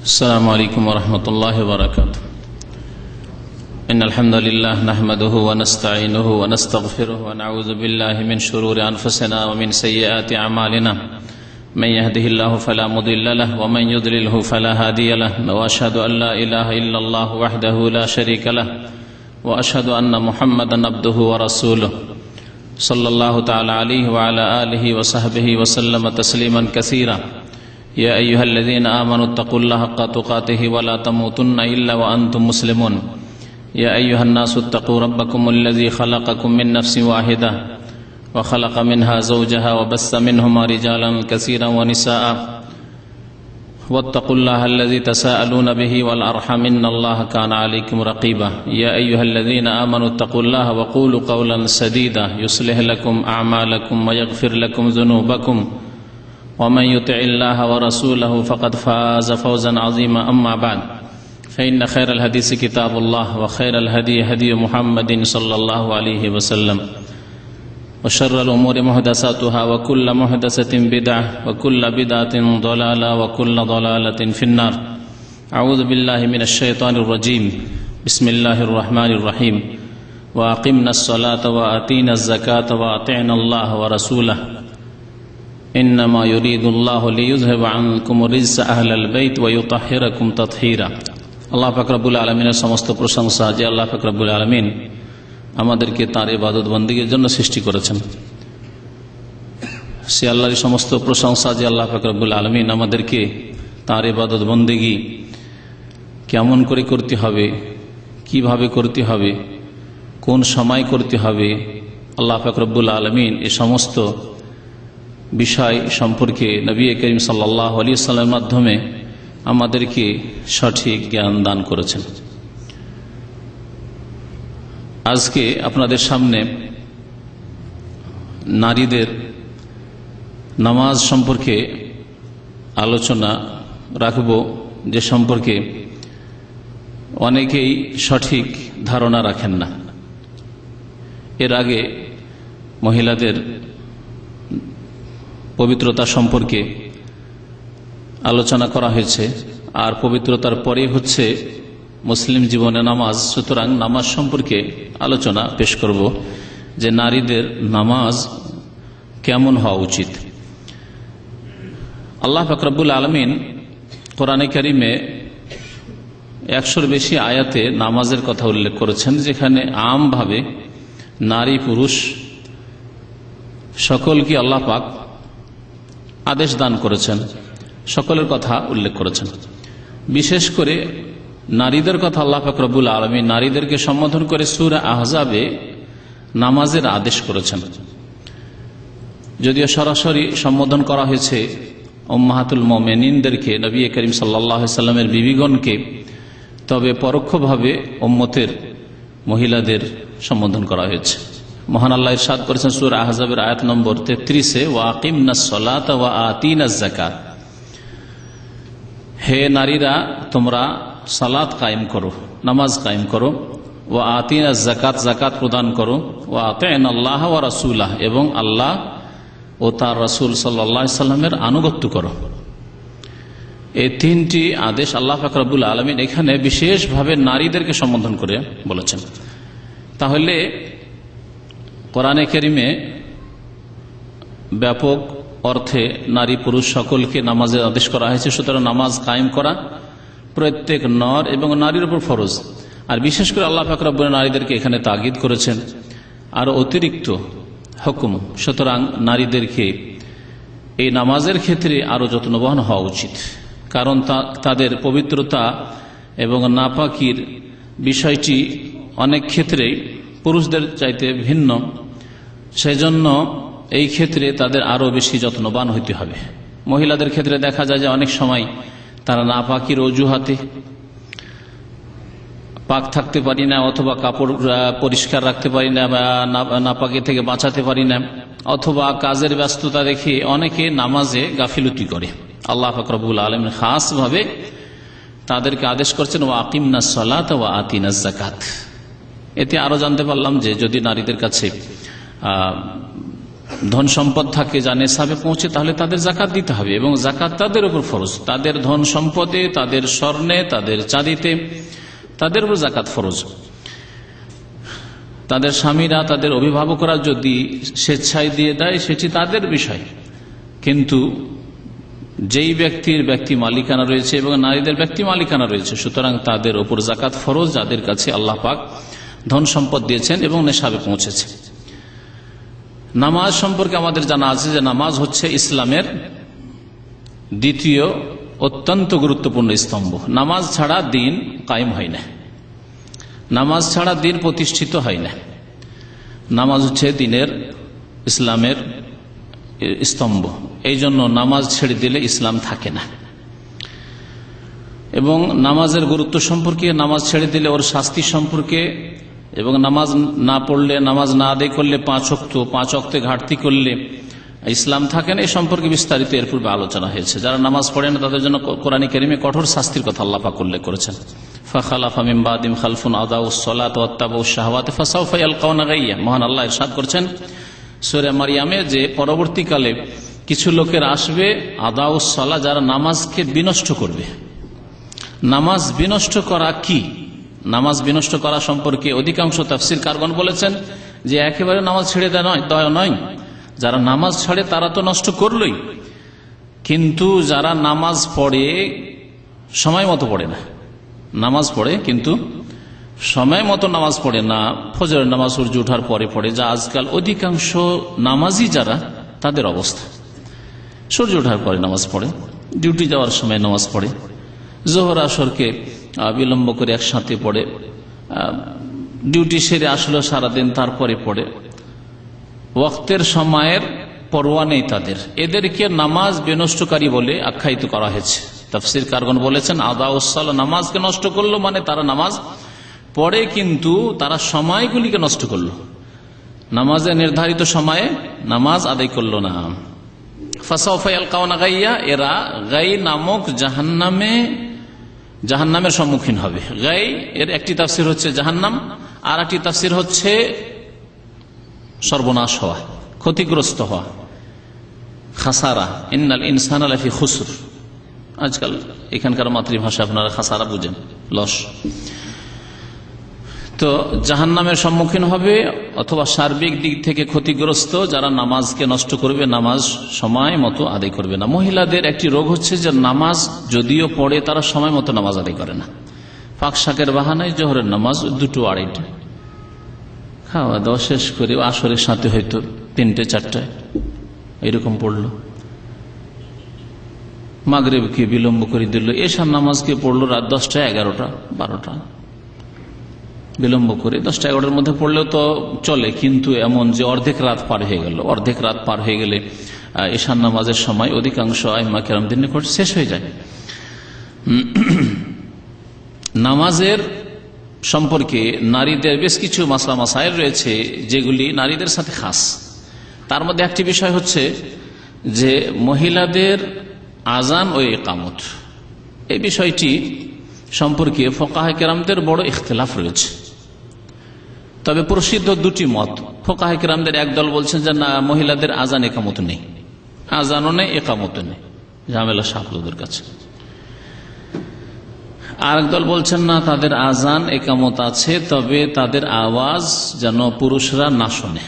السلام عليكم ورحمة الله وبركاته. إن الحمد لله نحمده ونستعينه ونستغفره ونعوذ بالله من شرور أنفسنا ومن سيئات أعمالنا من يهده الله فلا مضل له ومن يضلله فلا هادي له وأشهد أن لا إله إلا الله وحده لا شريك له وأشهد أن محمدا عبده ورسوله صلى الله تعالى عليه وعلى آله وصحبه وسلم تسليما كثيرا. يا أيها الذين آمنوا اتقوا الله حق تقاته ولا تموتن إلا وأنتم مسلمون. يا أيها الناس اتقوا ربكم الذي خلقكم من نفس واحدة وخلق منها زوجها وبث منهما رجالا كثيرا ونساء واتقوا الله الذي تساءلون به والأرحام إن الله كان عليكم رقيبا. يا أيها الذين آمنوا اتقوا الله وقولوا قولا سديدا يصلح لكم أعمالكم ويغفر لكم ذنوبكم ومن يطع الله ورسوله فقد فاز فوزا عظيما. أما بعد فإن خير الحديث كتاب الله وخير الهدي هدي محمد صلى الله عليه وسلم وشر الأمور محدثاتها وكل محدثة بدعة وكل بدعة ضلالة وكل ضلالة في النار. أعوذ بالله من الشيطان الرجيم. بسم الله الرحمن الرحيم. وأقمنا الصلاة وآتينا الزكاة وأطعنا الله ورسوله إنما يريد الله ليذهب عنكم الرجس أهل البيت ويطهركم تطهيرا. আল্লাহ পাক রব্বুল আলামিনের সমস্ত প্রশংসা যে আল্লাহ পাক রব্বুল আলামিন আমাদেরকে তার ইবাদত বন্দেগীর জন্য সৃষ্টি করেছেন। সে আল্লাহর সমস্ত প্রশংসা যে আল্লাহ পাক রব্বুল আলামিন আমাদেরকে তার ইবাদত বন্দেগী কেমন করে করতে হবে, কিভাবে করতে হবে, কোন সময় করতে হবে, আল্লাহ পাক রব্বুল আলামিন এই সমস্ত বিষয় সম্পর্কে নবী করিম সাল্লাল্লাহু আলাইহি ওয়াসাল্লামের মাধ্যমে আমাদেরকে সঠিক জ্ঞান দান করেছেন। আজকে আপনাদের সামনে নারীদের নামাজ সম্পর্কে আলোচনা রাখব, যে সম্পর্কে অনেকেই সঠিক ধারণা রাখেন না। এর আগে মহিলাদের পবিত্রতা সম্পর্কে আলোচনা করা হয়েছে, আর পবিত্রতার পরে হচ্ছে মুসলিম জীবনে নামাজ। সুতরাং নামাজ সম্পর্কে আলোচনা পেশ করব যে নারীদের নামাজ কেমন হওয়া উচিত। আল্লাহ পাক রব্বুল আলামিন কোরআনে কারিমে 100-র বেশি আয়াতে নামাজের কথা উল্লেখ করেছেন, যেখানে আমভাবে নারী পুরুষ সকলকে আল্লাহ পাক আদেশ দান করেছেন, সকলের কথা উল্লেখ করেছেন। বিশেষ করে নারীদের কথা আল্লাহ পাক রব্বুল আলামিন নারীদেরকে সম্বোধন করে সূরা আহজাবে নামাজের আদেশ করেছেন। যদিও সরাসরি সম্বোধন করা হয়েছে উম্মাহাতুল মুমিনিনদেরকে, নবী করিম সাল্লাল্লাহু আলাইহি সাল্লামের বিবিগণকে, তবে পরোক্ষভাবে উম্মতের মহিলাদের সম্বোধন করা হয়েছে। মহান আল্লাহ ইরশাদ করেছেন সূরা আহজাবের আয়াত নম্বর 33-এ, ওয়া আকিমনাস সালাতা ওয়া আতিনাজ যাকাত, হে নারীরা তোমরা সালাত কায়েম করো, নামাজ কায়েম করো, ওয়া আতিনাজ যাকাত, যাকাত প্রদান করো, ওয়া আতিনাল্লাহ ওয়া রাসূলাহ, এবং আল্লাহ ও তার রাসূল সাল্লাল্লাহু আলাইহি সাল্লামের আনুগত্য করো। এই তিনটি আদেশ আল্লাহ পাক রব্বুল আলামিন এখানে বিশেষভাবে নারীদেরকে সম্বোধন করে বলেছেন। তাহলে কোরআনে কারিমে ব্যাপক অর্থে নারী পুরুষ সকলকে নামাজের আদেশ করা হয়েছে। সুতরাং নামাজ কায়েম করা প্রত্যেক নর এবং নারীর উপর ফরজ। আর বিশেষ করে আল্লাহ পাক রব্বুল নারীদেরকে এখানে তাগিদ করেছেন আর অতিরিক্ত হুকুম। সুতরাং নারীদেরকে এই নামাজের ক্ষেত্রে আরো যত্নবান হওয়া উচিত, কারণ তাদের পবিত্রতা এবং নাপাকির বিষয়টি অনেক ক্ষেত্রে পুরুষদের চাইতে ভিন্ন। সেজন্য এই ক্ষেত্রে তাদের আরো বেশি যত্নবান হইতে হবে। মহিলাদের ক্ষেত্রে দেখা যায় যে অনেক সময় তারা নাপাকির অজুহাতে পাক থাকতে পারি না, অথবা কাপড় পরিষ্কার রাখতে পারি না, বা নাপাকি থেকে বাঁচাতে পারি না, অথবা কাজের ব্যস্ততা দেখে অনেকে নামাজে গাফিলতি করে। আল্লাহ পাক রব্বুল আলামিন খাস ভাবে তাদেরকে আদেশ করছেন ওয়া আকিমনাস সালাতা ওয়া আতিনাজ যাকাত। এতে আরো জানতে পারলাম যে যদি নারীদের কাছে ধন সম্পদ থাকে, যা নেশাবে পৌঁছে, তাহলে তাদের জাকাত দিতে হবে এবং জাকাত তাদের উপর ফরজ। তাদের ধন সম্পদে, তাদের স্বর্ণে, তাদের চাঁদিতে তাদের উপর জাকাত ফরজ। তাদের স্বামীরা, তাদের অভিভাবকরা যদি স্বেচ্ছায় দিয়ে দেয় সেটি তাদের বিষয়, কিন্তু যেই ব্যক্তির ব্যক্তি মালিকানা রয়েছে এবং নারীদের ব্যক্তি মালিকানা রয়েছে, সুতরাং তাদের উপর জাকাত ফরজ, যাদের কাছে আল্লাহ পাক ধন সম্পদ দিয়েছেন এবং নেশাবে পৌঁছেছে। নামাজ সম্পর্কে আমাদের জানা আছে যে নামাজ হচ্ছে ইসলামের দ্বিতীয় অত্যন্ত গুরুত্বপূর্ণ স্তম্ভ। নামাজ ছাড়া দিন কায়েম হয় না, নামাজ ছাড়া দিন প্রতিষ্ঠিত হয় না। নামাজ হচ্ছে দিনের, ইসলামের স্তম্ভ। এই জন্য নামাজ ছেড়ে দিলে ইসলাম থাকে না। এবং নামাজের গুরুত্ব সম্পর্কে, নামাজ ছেড়ে দিলে ওর শাস্তি সম্পর্কে, এবং নামাজ না পড়লে, নামাজ না আদায় করলে, 5 ওয়াক্তে ঘাটতি করলে ইসলাম থাকে না, এই সম্পর্কে বিস্তারিত এর পূর্বে আলোচনা হয়েছে। যারা নামাজ পড়ে না তাদের জন্য কোরআন কারীমে কঠোর শাস্তির কথা আল্লাহ পাক উল্লেখ করেছেন। ফাখালাফা মিন বাদিহিম খালফুন আদাউস সালাত ওয়াত্তাবাউশ শাহওয়াত ফাসাউফা ইয়ালকাউনা গায়্যা। মহান আল্লাহ ইরশাদ করেছেন সূরা মারইয়ামে যে পরবর্তীকালে কিছু লোকের আসবে আদাউস সালাত, যারা নামাজকে বিনষ্ট করবে। নামাজ বিনষ্ট করা কি? নামাজ বিনষ্ট করা সম্পর্কে অধিকাংশ তাফসীরকারগণ বলেছেন যে একেবারে নামাজ ছেড়ে দেওয়া নয়। যারা নামাজ ছাড়ে তারা তো নষ্ট করলই, কিন্তু যারা নামাজ পড়ে সময় মতো পড়ে না, নামাজ পড়ে কিন্তু সময় মতো নামাজ পড়ে না, ফজরের নামাজ সূর্য ওঠার পরে পড়ে, যা আজকাল অধিকাংশ নামাজি যারা তাদের অবস্থা। সূর্য ওঠার পরে নামাজ পড়ে, ডিউটি যাওয়ার সময় নামাজ পড়ে, জোহর আসরকে বিলম্ব করে একসাথে পড়ে, ডিউটি সেরে আসলো সারাদিন তারপরে পড়ে, ওয়াক্তের সময়ের পরোয়া নেই তাদের। এদেরকে নামাজ বিনষ্টকারী বলে আখ্যায়িত করা হয়েছে। তাফসীরকারগণ বলেছেন আদাউস সালাত, নামাজকে নষ্ট করলো মানে তারা নামাজ পড়ে কিন্তু তারা সময়গুলিকে নষ্ট করলো, নামাজের নির্ধারিত সময়ে নামাজ আদায় করলো না। ফাসাউফা ইয়ালকাউনা গায়্যা, এরা গাই নামক জাহান্নামের সম্মুখীন হবে। গাই এর একটি তাফসীর হচ্ছে জাহান্নাম, আর একটি তাফসীর হচ্ছে সর্বনাশ হওয়া, ক্ষতিগ্রস্ত হওয়া, খাসারা। ইন্নাল ইনসানা লাফি খুসর। আজকাল এখানকার মাতৃভাষা আপনারা খাসারা বুঝেন, লস। তো জাহান্নামের সম্মুখীন হবে অথবা সার্বিক দিক থেকে ক্ষতিগ্রস্ত যারা নামাজকে নষ্ট করবে, নামাজ সময় মতো আদায় করবে না। মহিলাদের একটি রোগ হচ্ছে যে নামাজ যদিও পড়ে তারা সময় মতো নামাজ আদায় করে না। ফাঁক শাকের বাহানায় জোহরের নামাজ 2টো 2:30, খাওয়া দাওয়া শেষ করে আসরের সাথে হয়তো 3টে 4টায় এরকম পড়লো, মাগরিবকে বিলম্ব করে দিল, এশার নামাজকে পড়লো রাত 10টা 11টা 12টা, বিলম্ব করে 10টা 11টার মধ্যে পড়লেও তো চলে, কিন্তু এমন যে অর্ধেক রাত পার হয়ে গেল, অর্ধেক রাত পার হয়ে গেলে এশার নামাজের সময় অধিকাংশ আইম্মা কেরামদের নিকট শেষ হয়ে যায়। নামাজের সম্পর্কে নারীদের বেশ কিছু মাসলা মাসাইল রয়েছে যেগুলি নারীদের সাথে খাস। তার মধ্যে একটি বিষয় হচ্ছে যে মহিলাদের আজান ও ইকামত, এই বিষয়টি সম্পর্কে ফুকাহে কেরামদের বড় ইখতিলাফ রয়েছে। তবে প্রসিদ্ধ 2টি মত। ফুকাহে কেরামদের একদল বলছেন যে না, মহিলাদের আজান একামত নেই, আজানও নেই একামত নেই, ঝামেলা সাফলদের কাছে। আর একদল বলছেন না, তাদের আজান একামত আছে, তবে তাদের আওয়াজ যেন পুরুষরা না শোনে।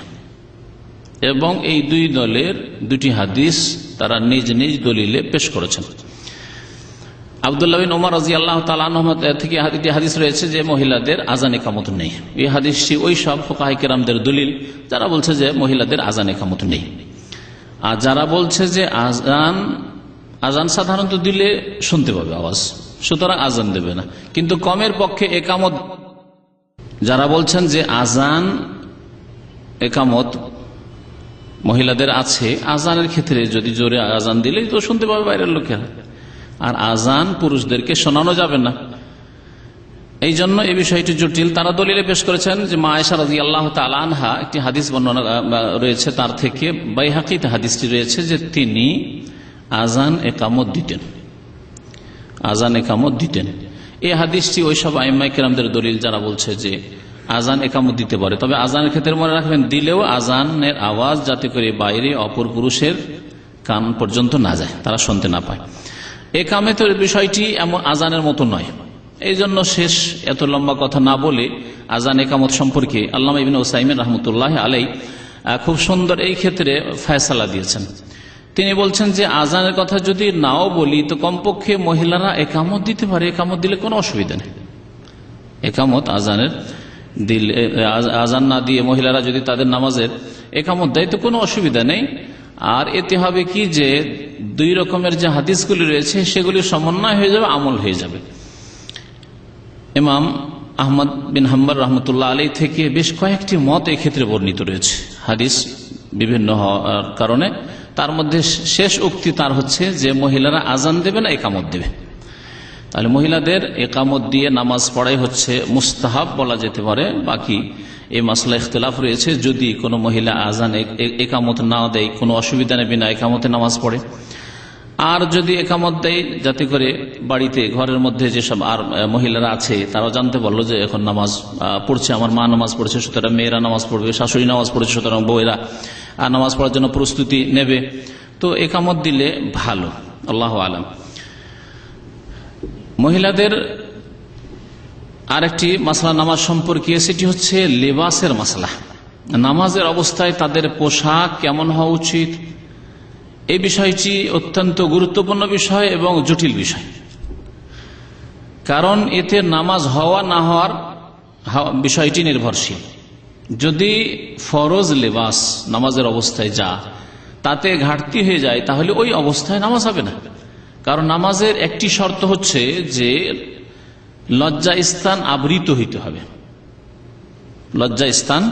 এবং এই 2 দলের 2টি হাদিস তারা নিজ নিজ দলিলে পেশ করেছেন। আব্দুল্লাহ বিন ওমর রাদিয়াল্লাহু তাআলা আনহু থেকে হাদিস রয়েছে যে মহিলাদের আজান একামত নেই। এই হাদিসটি ওই সব ফুকাহে কেরামদের দলিল যারা বলছে যে মহিলাদের আজান একামত নেই। আর যারা বলছে যে আজান সাধারণত দিলে শুনতে পাবে আওয়াজ, সুতরাং আজান দেবে না, কিন্তু কমের পক্ষে একামত, যারা বলছেন যে আজান একামত মহিলাদের আছে, আজানের ক্ষেত্রে যদি জোরে আজান দিলেই তো শুনতে পাবে বাইরের লোকেরা, আর আজান পুরুষদেরকে শোনানো যাবে না। এই জন্য এই বিষয়টি জটিল। তারা দলিলে পেশ করেছেন যে মা আয়েশা রাদিয়াল্লাহু তাআলা আনহা, একটি হাদিস বর্ণনা রয়েছে তার থেকে, বাইহাকিতে হাদিসটি রয়েছে যে তিনি আজান একামত দিতেন, আজান একামত দিতেন। এই হাদিসটি ওই সব আইম্মায়ে কেরামদের দলিল যারা বলছে যে আজান একামত দিতে পারে, তবে আজানের ক্ষেত্রে মনে রাখবেন দিলেও আজানের আওয়াজ যাতে করে বাইরে অপর পুরুষের কান পর্যন্ত না যায়, তারা শুনতে না পায়। একামতের বিষয়টি এমন আজানের মতো নয়, এই জন্য শেষ এত লম্বা কথা না বলে আজান একামত সম্পর্কে আল্লামা ইবনে উসাইমিন রাহমাতুল্লাহ আলাইহি খুব সুন্দর এই ক্ষেত্রে ফয়সালা দিয়েছেন। তিনি বলছেন যে আজানের কথা যদি নাও বলি তো কমপক্ষে মহিলারা একামত দিতে পারে, একামত দিলে কোনো অসুবিধা নেই। একামত আজানের দিলে, আজান না দিয়ে মহিলারা যদি তাদের নামাজের একামত দেয় তো কোনো অসুবিধা নেই। আর এতে হবে কি যে দুই রকমের যে হাদিসগুলি রয়েছে সেগুলি সমন্বয় হয়ে যাবে, আমল হয়ে যাবে। ইমাম আহমদ বিন হাম্বল রহমতুল্লাহ আলাইহি থেকে বেশ কয়েকটি মত এই ক্ষেত্রে বর্ণিত রয়েছে, হাদিস বিভিন্ন হওয়ার কারণে। তার মধ্যে শেষ উক্তি তার হচ্ছে যে মহিলারা আজান দেবে না একামত দেবে। তাহলে মহিলাদের একামত দিয়ে নামাজ পড়াই হচ্ছে মুস্তাহাব বলা যেতে পারে। বাকি এই মাসলা ইখতিলাফ রয়েছে, যদি কোনো মহিলা আজান একামত না দেয় কোনো অসুবিধা নেই, বিনা একামতে নামাজ পড়ে। আর যদি একামত দেয় যাতে করে বাড়িতে ঘরের মধ্যে যেসব আর মহিলারা আছে তারাও জানতে পারলো যে এখন নামাজ পড়ছে, আমার মা নামাজ পড়ছে, সুতরাং মেয়েরা নামাজ পড়বে, শাশুড়ি নামাজ পড়ছে, সুতরাং বউয়েরা নামাজ পড়ার জন্য প্রস্তুতি নেবে, তো একামত দিলে ভালো। আল্লাহু আলাম। মহিলাদের আরেকটি মাসলা নামাজ সম্পর্কে, সেটি হচ্ছে লেবাসের মাসলা। নামাজের অবস্থায় তাদের পোশাক কেমন হওয়া উচিত, এই বিষয়টি অত্যন্ত গুরুত্বপূর্ণ বিষয় এবং জটিল বিষয়। কারণ এতে নামাজ হওয়া না হওয়ার বিষয়টি নির্ভরশীল। যদি ফরজ লেবাস নামাজের অবস্থায় যা তাতে ঘাটতি হয়ে যায় তাহলে ওই অবস্থায় নামাজ হবে না। কারণ নামাজের একটি শর্ত হচ্ছে যে লজ্জা স্থান আবৃত হইতে হবে, লজ্জা স্থান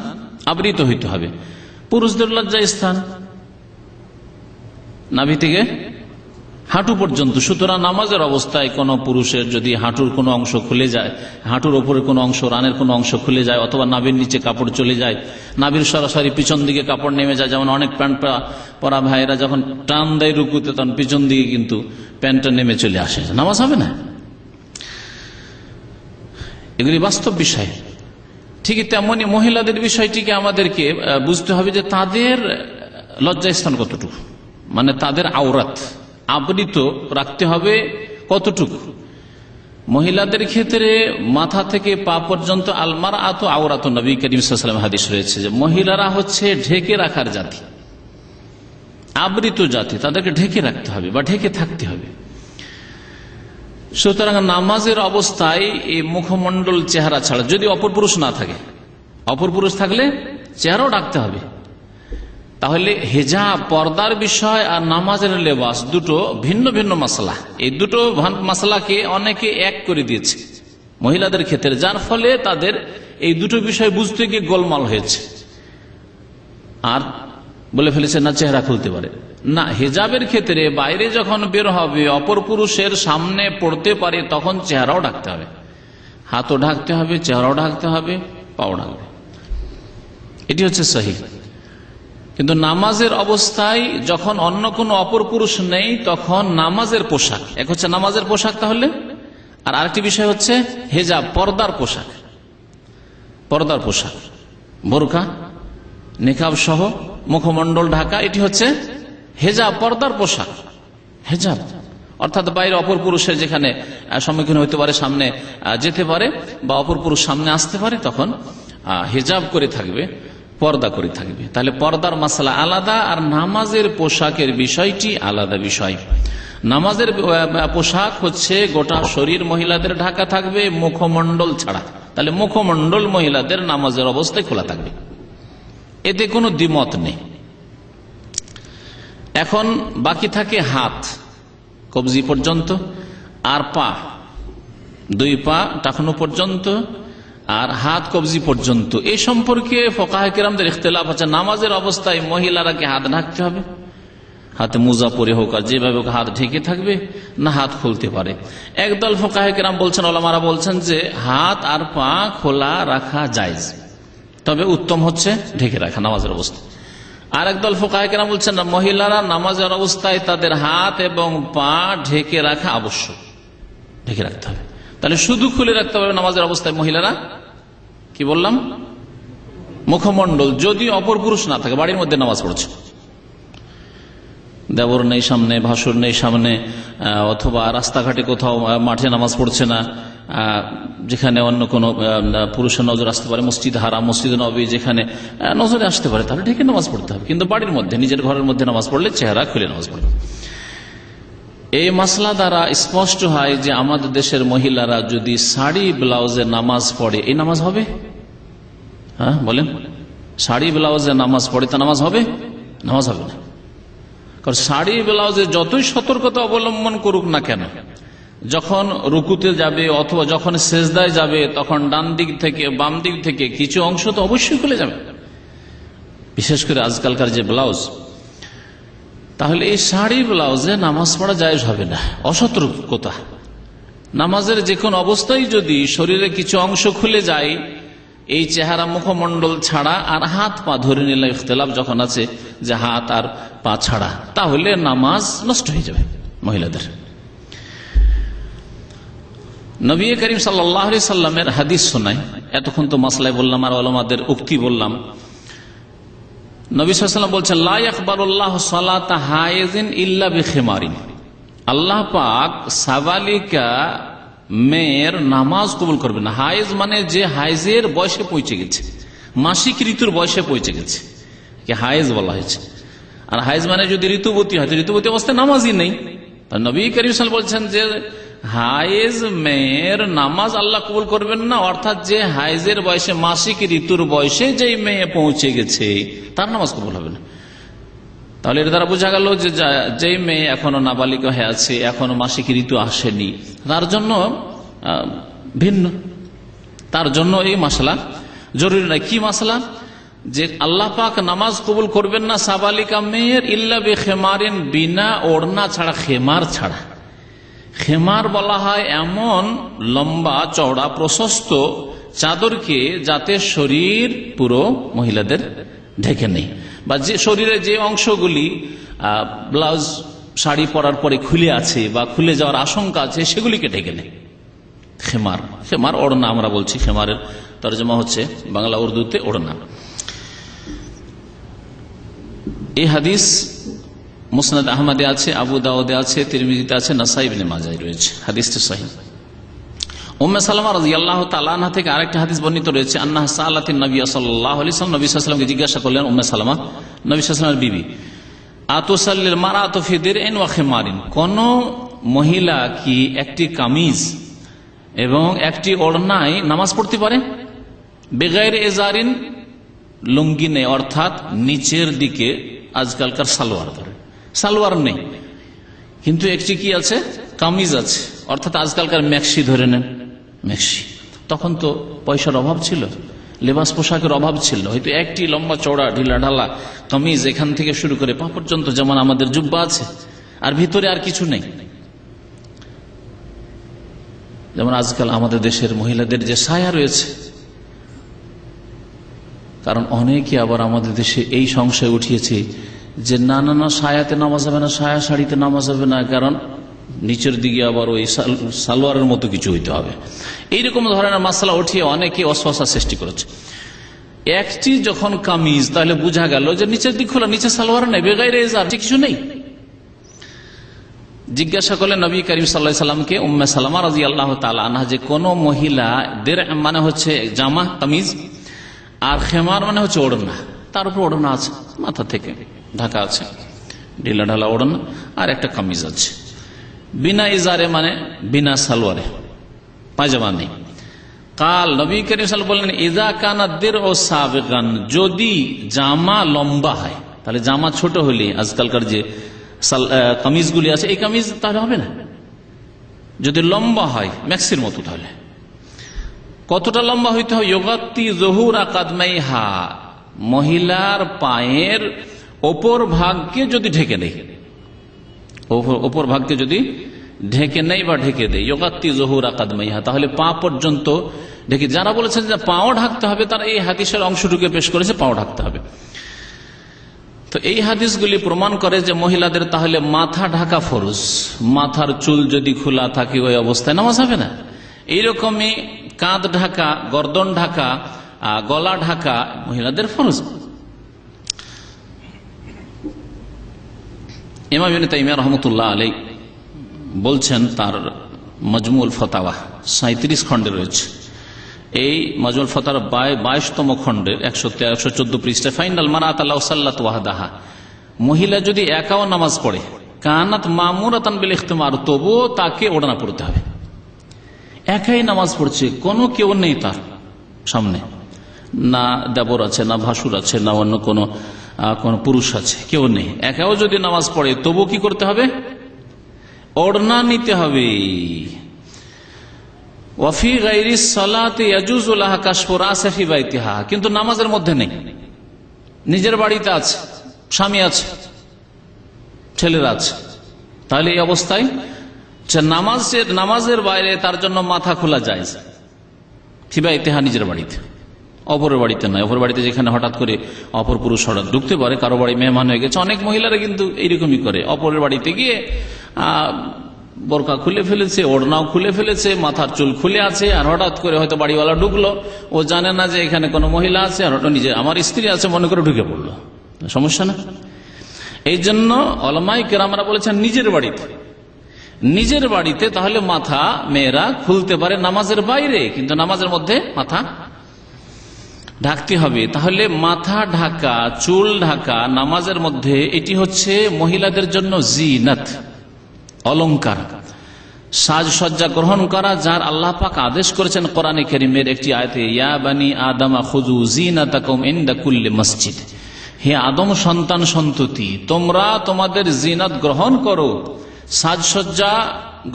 আবৃত হইতে হবে। পুরুষদের লজ্জা স্থান নাভি থেকে হাঁটু পর্যন্ত, সুতরাং নামাজের অবস্থায় কোন পুরুষের যদি হাঁটুর কোনো অংশ খুলে যায়, হাঁটুর ওপরের কোনো অংশ, রানের কোনো অংশ খুলে যায়, অথবা নাভির নিচে কাপড় চলে যায়, নাভির সরাসরি পিছন দিকে কাপড় নেমে যায়, যেমন অনেক প্যান্ট পরা ভাইয়েরা যখন টান দেয় রুকুতে তখন পিছন দিকে কিন্তু প্যান্টটা নেমে চলে আসে, নামাজ হবে না। এগুলি বাস্তব বিষয়। ঠিক তেমনি মহিলাদের বিষয়টিকে আমাদেরকে বুঝতে হবে যে তাদের লজ্জাস্থান কতটুকু, মানে তাদের আওরাত আবৃত রাখতে হবে কতটুকু। মহিলাদের ক্ষেত্রে মাথা থেকে পা পর্যন্ত আলমার আত আওরাত, নবী করিম সাল্লাল্লাহু আলাইহি ওয়াসাল্লাম হাদিস রয়েছে যে মহিলারা হচ্ছে ঢেকে রাখার জাতি, আবৃত জাতি, তাদেরকে ঢেকে রাখতে হবে বা ঢেকে থাকতে হবে। সুতরাং নামাজের অবস্থায় এই মুখমণ্ডল চেহারা ছাড়া, যদি অপর পুরুষ না থাকে, অপর পুরুষ থাকলে চেহারাও ঢাকতে হবে। তাহলে হেজাব পর্দার বিষয় আর নামাজের লেবাস দুটো ভিন্ন ভিন্ন মাসলা। এই দুটো মাসলাকে অনেকে এক করে দিয়েছে মহিলাদের ক্ষেত্রে, যার ফলে তাদের এই দুটো বিষয় বুঝতে গিয়ে গোলমাল হয়েছে। আর বলে ফেলেছে না চেহারা খুলতে পারে না। হেজাবের ক্ষেত্রে বাইরে যখন বের হবে, অপর পুরুষের সামনে পড়তে পারে, তখন চেহারাও ঢাকতে হবে, হাতও ঢাকতে হবে, চেহারাও ঢাকতে হবে, পাও ঢাকবে। এটি হচ্ছে সহিহ। কিন্তু নামাজের অবস্থায় যখন অন্য কোনো অপর পুরুষ নেই, তখন নামাজের পোশাক, এক হচ্ছে নামাজের পোশাক তাহলে, আর আরেকটি বিষয় হচ্ছে হেজাব, পর্দার পোশাক। পর্দার পোশাক, বোরকা, নিকাব সহ মুখমণ্ডল ঢাকা, এটি হচ্ছে হেজাব, পর্দার পোশাক। হেজাব অর্থাৎ বাইরে অপর পুরুষের যেখানে সম্মুখীন হইতে পারে, সামনে যেতে পারে বা অপর পুরুষ সামনে আসতে পারে, তখন হেজাব করে থাকবে, পর্দা করে থাকবে। তাহলে পর্দার মাসলা আলাদা আর নামাজের পোশাকের বিষয়টি আলাদা বিষয়। নামাজের পোশাক হচ্ছে গোটা শরীর মহিলাদের ঢাকা থাকবে, মুখমণ্ডল ছাড়া। তাহলে মুখমণ্ডল মহিলাদের নামাজের অবস্থায় খোলা থাকবে, এতে কোনো দ্বিমত নেই। এখন বাকি থাকে হাত কবজি পর্যন্ত আর পা, দুই পা টাকনু পর্যন্ত আর হাত কবজি পর্যন্ত। এই সম্পর্কে ফুকাহা কিরামদের ইখতিলাফ আছে। নামাজের অবস্থায় মহিলারা কি হাত ঢাকতে হবে, হাতে মোজা পরে হোক আর যেভাবে হোক হাত ঢেকে থাকবে, না হাত খুলতে পারে? একদল ফুকাহা কিরাম বলছেন, ওলামারা বলছেন যে হাত আর পা খোলা রাখা জায়েজ, তবে উত্তম হচ্ছে ঢেকে রাখা নামাজের অবস্থায়। আর একদল ফুকাহা কিরাম বলছেন না, মহিলারা নামাজের অবস্থায় তাদের হাত এবং পা ঢেকে রাখা আবশ্যক, ঢেকে রাখতে হবে। তাহলে শুধু খুলে রাখতে হবে নামাজের অবস্থায় মহিলারা কি বললাম? মুখমণ্ডল যদি অপর পুরুষ না থাকে, বাড়ির মধ্যে নামাজ পড়ছে, দেবর নেই সামনে, ভাসুর নেই সামনে, অথবা রাস্তাঘাটে কোথাও মাঠে নামাজ পড়ছে না, যেখানে অন্য কোনো পুরুষের নজর আসতে পারে, মসজিদ হারাম, মসজিদ নবী যেখানে নজরে আসতে পারে, তাহলে ঢেকে নামাজ পড়তে হবে। কিন্তু বাড়ির মধ্যে, নিজের ঘরের মধ্যে নামাজ পড়লে চেহারা খুলে নামাজ পড়বে। এই মাসলা দ্বারা স্পষ্ট হয় যে আমাদের দেশের মহিলারা যদি শাড়ি ব্লাউজে নামাজ পড়ে, এই নামাজ হবে? হ্যাঁ বলেন, শাড়ি ব্লাউজে নামাজ পড়ে তা নামাজ হবে? নামাজ হবে না। কারণ শাড়ি ব্লাউজে যতই সতর্কতা অবলম্বন করুক না কেন, যখন রুকুতে যাবে অথবা যখন সেজদায় যাবে, তখন ডান দিক থেকে বাম দিক থেকে কিছু অংশ তো অবশ্যই খুলে যাবে, বিশেষ করে আজকালকার যে ব্লাউজ। তাহলে এই শাড়ি ব্লাউজে নামাজ পড়া জায়েজ হবে না, অসতর্কতা। নামাজের যে কোনো অবস্থায় যদি শরীরে কিছু অংশ খুলে যায়, এই চেহারা মুখমণ্ডল ছাড়া আর হাত পা ধরে নিলে ইখতিলাফ যখন আছে যে হাত আর পা ছাড়া, তাহলে নামাজ নষ্ট হয়ে যাবে মহিলাদের। নবী করিম সাল্লাল্লাহু আলাইহি সাল্লামের হাদিস শোনায়, এতক্ষণ তো মাসলায় বললাম আর উলামাদের উক্তি বললাম। নবী সাল্লাল্লাহু আলাইহি ওয়াসাল্লাম বলছেন, লা ইয়াকবালুল্লাহু সালাতা হায়েজিন ইল্লা বিখিমারিন। আল্লাহ পাক সাবালিকা মেয়ের নামাজ কবুল করবে না। হায়েজ মানে যে হায়েজের বয়সে পৌঁছে গেছে, মাসিক ঋতুর বয়সে পৌঁছে গেছে, হায়েজ বলা হয়েছে। আর হায়েজ মানে যদি ঋতুবতী হয়, ঋতুবতী অবস্থায় নামাজই নেই। নবী করিম সাল্লাল্লাহু আলাইহি ওয়াসাল্লাম বলছেন যে হায়েজ মেয়ের নামাজ আল্লাহ কবুল করবেন না, অর্থাৎ যে হায়েজের বয়সে, মাসিক ঋতুর বয়সে যেই মেয়ে পৌঁছে গেছে তার নামাজ কবুল হবে না। তাহলে এর দ্বারা বোঝা গেল যে যেই মেয়ে এখনো নাবালিকা হয়ে আছে, এখনো মাসিক ঋতু আসেনি, তার জন্য ভিন্ন, তার জন্য এই মাসলা জরুরি নয়। কি মাসলা? যে আল্লাহ পাক নামাজ কবুল করবেন না সাবালিকা মেয়ের ইল্লা বিখিমারিন, বিনা ওড়না ছাড়া, খেমার ছাড়া। খেমার বলা হয় এমন লম্বা চওড়া প্রশস্ত চাদরকে যাতে শরীর পুরো মহিলাদের ঢেকে নেই, বা যে শরীরে যে অংশগুলি ব্লাউজ শাড়ি পরার পরে খুলে আছে বা খুলে যাওয়ার আশঙ্কা আছে সেগুলিকে ঢেকে নেই। খেমার, খেমার ওড়না আমরা বলছি, খেমারের তরজমা হচ্ছে বাংলা উর্দুতে ওড়না। এই হাদিস মুসনাদ আহমদে আছে, আবু দাউদে আছে, তিরমিজিতে আছে, নাসাই ইবনে মাজায় রয়েছে, হাদিসটি সহিহ। উম্মে সালামা রাদিয়াল্লাহু তাআলা আনহা থেকে আরেকটা হাদিস বর্ণিত রয়েছে, আন্নাহা সালাতিন নবী সাল্লাল্লাহু আলাইহি ওয়াসাল্লাম, নবী সাল্লাল্লাহু আলাইহি ওয়াসাল্লামকে জিজ্ঞাসা করলেন উম্মে সালামা, নবী সাল্লাল্লাহু আলাইহি ওয়াসাল্লামের বিবি, আতুসাল্লিল মারাতু ফি দিরইন ওয়া খিমারিন, কোন মহিলা কি একটি কামিজ এবং একটি ওড়নায় নামাজ পড়তে পারে? বেগাইর এজারিন, লুঙ্গি নেই, অর্থাৎ নিচের দিকে আজকালকার সালোয়ার ধরে, সালোয়ার নেই কিন্তু একটি কি আছে? কামিজ আছে, অর্থাৎ আজকালকার ম্যাক্সি ধরে নেন, ম্যাক্সি। তখন তো পয়সার অভাব ছিল, লেবাস পোশাকের অভাব ছিল, হয়তো একটি লম্বা চওড়া ঢিলা ঢালা কামিজ এখান থেকে শুরু করে পা পর্যন্ত, যেমন আমাদের জুব্বা আছে, আর ভিতরে আর কিছু নেই। যেমন আজকাল আমাদের দেশের মহিলাদের যে সায়া রয়েছে, কারণ অনেকে আবার আমাদের দেশে এই সংশয় উঠিয়েছে যে না না না, সায়াতে নামাজ হবে না, সায়া শাড়িতে নামাজ হবে না, কারণ নিচের দিকে আবার ওই সালোয়ারের মতো কিছু হইতে হবে। এইরকম ধরনের মাসলা উঠিয়ে অনেকে অস্বস্থার সৃষ্টি করেছে। একটি যখন কামিজ, তাহলে বোঝা গেল যে নিচের দিক খোলা, নিচে সালোয়ার নেই, বেগাইরে এজার, কিছু নেই। জিজ্ঞাসা করলেন নবী করিম সাল্লাল্লাহু আলাইহি সাল্লামকে উম্মে সালামা রাদিয়াল্লাহু তাআলা আনহা যে কোন মহিলা, দের মানে হচ্ছে জামা কামিজ, আর খেমার মানে হচ্ছে ওড়না, তার উপর ওড়না আছে, মাথা থেকে ঢাকা আছে, ঢিলা ঢালা ওড়না, আর একটা কামিজ আছে, বিনা ইজারে মানে বিনা সালোয়ারে, পায়জামা নেই। কাল নবী করিম সাল্লাল্লাহু আলাইহি ওয়াসাল্লাম বললেন, ইযা কানা দিরউ সাবিগান, যদি জামা লম্বা হয়, তাহলে জামা ছোট হলে আজকালকার যে কামিজগুলি আছে এই কামিজ তাহলে হবে না, যদি লম্বা হয় ম্যাক্সির মতো, তাহলে কতটা লম্বা হইতে হয়? ইউগাত্তি যুহুরা কাদমাইহা, মহিলার পায়ের ওপর ভাগকে যদি ঢেকে নেই, ওপর ভাগকে যদি ঢেকে নেই বা ঢেকে দেয়, ইউগাত্তি যুহুরা কাদমাইহা, তাহলে পা পর্যন্ত ঢেকে। যারা বলেছেন যে পাও ঢাকতে হবে, তারা এই হাদিসের অংশটুকু পেশ করেছে, পাও ঢাকতে হবে। তো এই হাদিসগুলি প্রমাণ করে যে মহিলাদের তাহলে মাথা ঢাকা ফরজ, মাথার চুল যদি খোলা থাকে ওই অবস্থায় নামাজ হবে না। এইরকমই কাঁধ ঢাকা, গর্দন ঢাকা, গলা ঢাকা মহিলাদের ফরজ। ইমাম ইবনে তাইমিয়া রাহমাতুল্লাহ আলাইহি বলছেন, তার মাজমুল ফতাওয়া 37 খণ্ডে রয়েছে, এই মাজমুল ফতাওয়ার 22তম খণ্ডের 114 পৃষ্ঠায়, ফাইনাল মারাত লাউ সাল্লাত ওয়াহদাহা, মহিলা যদি একাও নামাজ পড়ে, কানাত মামুরাতান বিল ইখতিমার, তবুও তাকে ওড়না পড়তে হবে। একাই নামাজ পড়ছে, কোনো কেউ নেই তার সামনে, না দেবর আছে, না ভাসুর আছে, না অন্য কোন পুরুষ আছে, কেউ নেই, একাও যদি নামাজ পড়ে তবু কি করতে হবে? ওড়না নিতে হবে। ওয়াফি গায়রি সালাতি ইয়াজুজু লাহা কাশফু রাসি ফি বাইতিহা, কিন্তু নামাজের মধ্যে নেই, নিজের বাড়িতে আছে, স্বামী আছে, ছেলেরা আছে, তাহলে এই অবস্থায় নামাজের বাইরে তার জন্য মাথা খোলা যায় ফি বাইতিহা, নিজের বাড়িতে, অপরের বাড়িতে নয়। অপর বাড়িতে যেখানে হঠাৎ করে অপর পুরুষ হঠাৎ ঢুকতে পারে, কারো বাড়ি মেহমান হয়ে গেছে, অনেক মহিলারা কিন্তু এইরকমই করে, অপরের বাড়িতে গিয়ে বোরকা খুলে ফেলেছে, ওড়নাও খুলে ফেলেছে, মাথার চুল খুলে আছে, আর হঠাৎ করে হয়তো বাড়িওয়ালা ঢুকলো, ও জানে না যে এখানে কোনো মহিলা আছে, আর নিজে আমার স্ত্রী আছে মনে করে ঢুকে পড়লো, সমস্যা না। এই জন্য উলামায়ে কেরামরা বলেছেন নিজের বাড়িতে তাহলে মাথা মেয়েরা খুলতে পারে নামাজের বাইরে, কিন্তু নামাজের মধ্যে মাথা ঢাকতে হবে। তাহলে মাথা ঢাকা, চুল ঢাকা নামাজের মধ্যে, এটি হচ্ছে মহিলাদের জন্য জিনাত, অলংকার, সাজসজ্জা গ্রহণ করা, যার আল্লাহ পাক আদেশ করেছেন কোরআনে কারীমের একটি আয়াতে, ইয়া বানি আদম খুযু জিনাতাকুম ইনদা কুল্লি মসজিদ, হে আদম সন্তান সন্ততি, তোমরা তোমাদের জিনাত গ্রহণ করো, সাজসজ্জা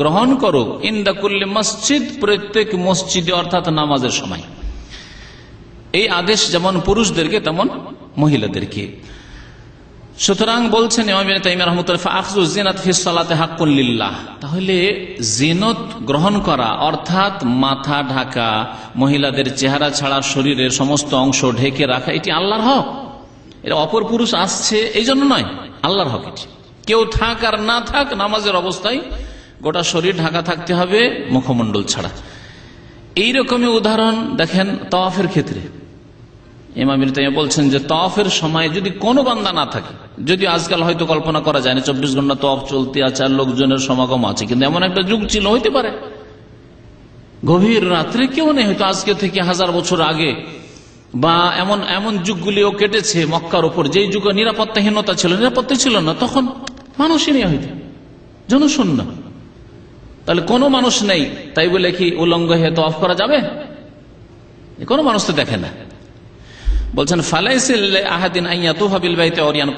গ্রহণ করো, ইনদা কুল্লি মসজিদ, প্রত্যেক মসজিদে, অর্থাৎ নামাজের সময়। এই আদেশ যেমন পুরুষদেরকে তেমন মহিলাদেরকে। সুতরাং বলছেন ইমাম ইবনে তাইমিয়া রাহমাতুল্লাহ, ফাআখযু যিনাত ফি সালাতি হাক্কুন লিল্লাহ, তাহলে জিনত গ্রহণ করা অর্থাৎ মাথা ঢাকা, মহিলাদের চেহারা ছাড়া শরীরের সমস্ত অংশ ঢেকে রাখা, এটি আল্লাহর হক। এটা অপর পুরুষ আসছে এই জন্য নয়, আল্লাহর হক এটি। কেউ থাক আর না থাক, নামাজের অবস্থায় গোটা শরীর ঢাকা থাকতে হবে, মুখমণ্ডল ছাড়া। এইরকমই উদাহরণ দেখেন তাওয়াফের ক্ষেত্রে। ইমাম ইবনে তাইমিয়া বলছেন যে তাওয়াফের সময় যদি কোনো বান্দা না থাকে, যদি আজকাল হয়তো কল্পনা করা যায় না 24 ঘন্টা তাওয়াফ চলতে আছে আর লোকজনের সমাগম আছে, কিন্তু এমন একটা যুগ ছিল, হইতে পারে গভীর রাত্রে কেউ নেই, হয়তো আজকে থেকে 1000 বছর আগে, বা এমন যুগগুলিও কেটেছে মক্কার উপর, যেই যুগে নিরাপত্তাহীনতা ছিল, নিরাপত্তা ছিল না, তখন মানুষই নেই, হইতো জনশূন্য। তাহলে কোনো মানুষ নেই, তাই বলে কি উলঙ্গ হয়ে তাওয়াফ করা যাবে? কোনো মানুষ তো দেখে না। বলছেন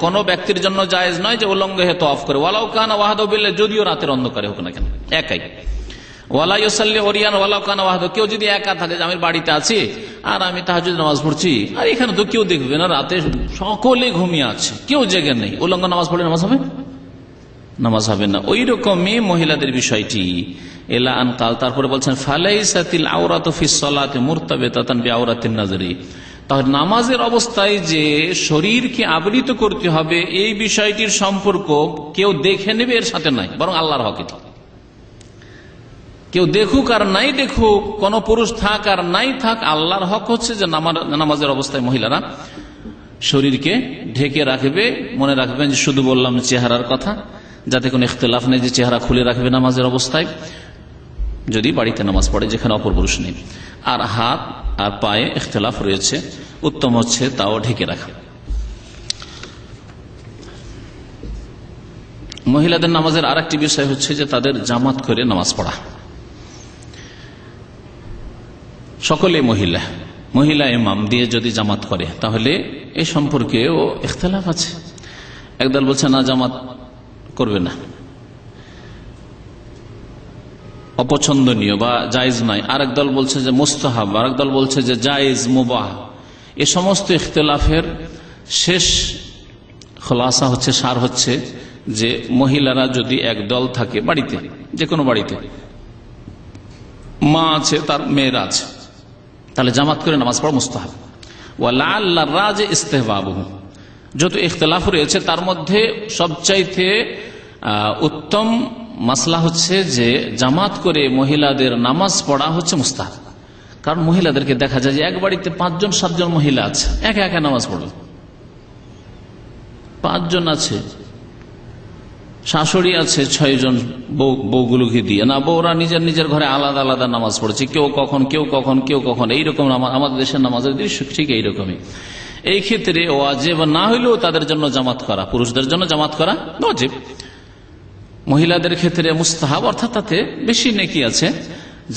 কোন ব্যক্তির জন্য জায়েজ নয় যে উলঙ্গ হয়ে তাওয়াফ করে, ওয়ালাউ কানা ওয়াহদাহু বিল্লাইল, যদিও রাতের অন্ধকারে হোক না কেন, একাই। ওয়ালা ইউসাল্লি ওরিয়ান ওয়ালাউ কানা ওয়াহদাহু, কেউ যদি একা থাকে, যে আমি বাড়িতে আছি আর আমি তাহাজ্জুদ নামাজ পড়ছি, আর এখানে তো কেউ দেখবে না, রাতে সকলে ঘুমিয়ে আছে, কেউ জেগে নেই, উলঙ্গ নামাজ পড়লে নামাজ হবে না। ওই রকমই মহিলাদের বিষয়টি। এলা আন কাল, তারপরে বলছেন ফালাইসাতিল আওরাতু ফিস সালাতি মুরতাবিতাতান বিআওরাতিন নাজরি, তাহলে নামাজের অবস্থায় যে শরীরকে আবৃত করতে হবে, এই বিষয়টির সম্পর্ক কেউ দেখে নেবে এর সাথে নাই, বরং আল্লাহর হক এটি। কেউ দেখুক আর নাই দেখুক, কোন পুরুষ থাক আর নাই থাক, আল্লাহর হক হচ্ছে যে নামাজের অবস্থায় মহিলারা শরীরকে ঢেকে রাখবে। মনে রাখবেন যে শুধু বললাম চেহারার কথা, যাতে কোনো ইখতিলাফ নেই যে চেহারা খুলে রাখবে নামাজের অবস্থায়, যদি বাড়িতে নামাজ পড়ে যেখানে অপর পুরুষ নেই। আর হাত আর পায়ে ইখতিলাফ রয়েছে, উত্তম হচ্ছে তাও ঢেকে রাখা। মহিলাদের নামাজের আরেকটি বিষয় হচ্ছে যে তাদের জামাত করে নামাজ পড়া। সকলে মহিলা ইমাম দিয়ে যদি জামাত করে, তাহলে এই সম্পর্কেও ইখতিলাফ আছে। একদল বলছে না, জামাত করবে না, অপছন্দনীয় বা জায়েজ নয়। আরেক দল বলছে যে মুস্তাহাব, আরেক দল বলছে যে জায়েজ, মুবাহ। এ সমস্ত ইখতিলাফের শেষ খোলাসা হচ্ছে, সার হচ্ছে যে মহিলারা যদি এক দল থাকে বাড়িতে, যে কোনো বাড়িতে, মা আছে, তার মেয়েরা আছে, তাহলে জামাত করে নামাজ পড়া মুস্তাহাব। ওয়া লাআল্লা রাজি ইস্তিহবাবুহু, যত ইখতিলাফ রয়েছে তার মধ্যে সবচাইতে উত্তম মাসলা হচ্ছে যে জামাত করে মহিলাদের নামাজ পড়া হচ্ছে মুস্তাহাব। কারণ মহিলাদেরকে দেখা যায় যে এক বাড়িতে 5-7জন মহিলা আছে, একা একা নামাজ পড়বে। 5 জন আছে, শাশুড়ি আছে 6 জন বউগুলোকে দিয়ে, না বউরা নিজের নিজের ঘরে আলাদা আলাদা নামাজ পড়েছে, কেউ কখন এইরকম আমাদের দেশের নামাজের দৃশ্য ঠিক এইরকমই। এই ক্ষেত্রে ওয়াজিব না হইলেও তাদের জন্য জামাত করা, পুরুষদের জন্য জামাত করা ওয়াজিব, মহিলাদের ক্ষেত্রে মুস্তাহাব, অর্থাৎ তাতে বেশি নেকি আছে।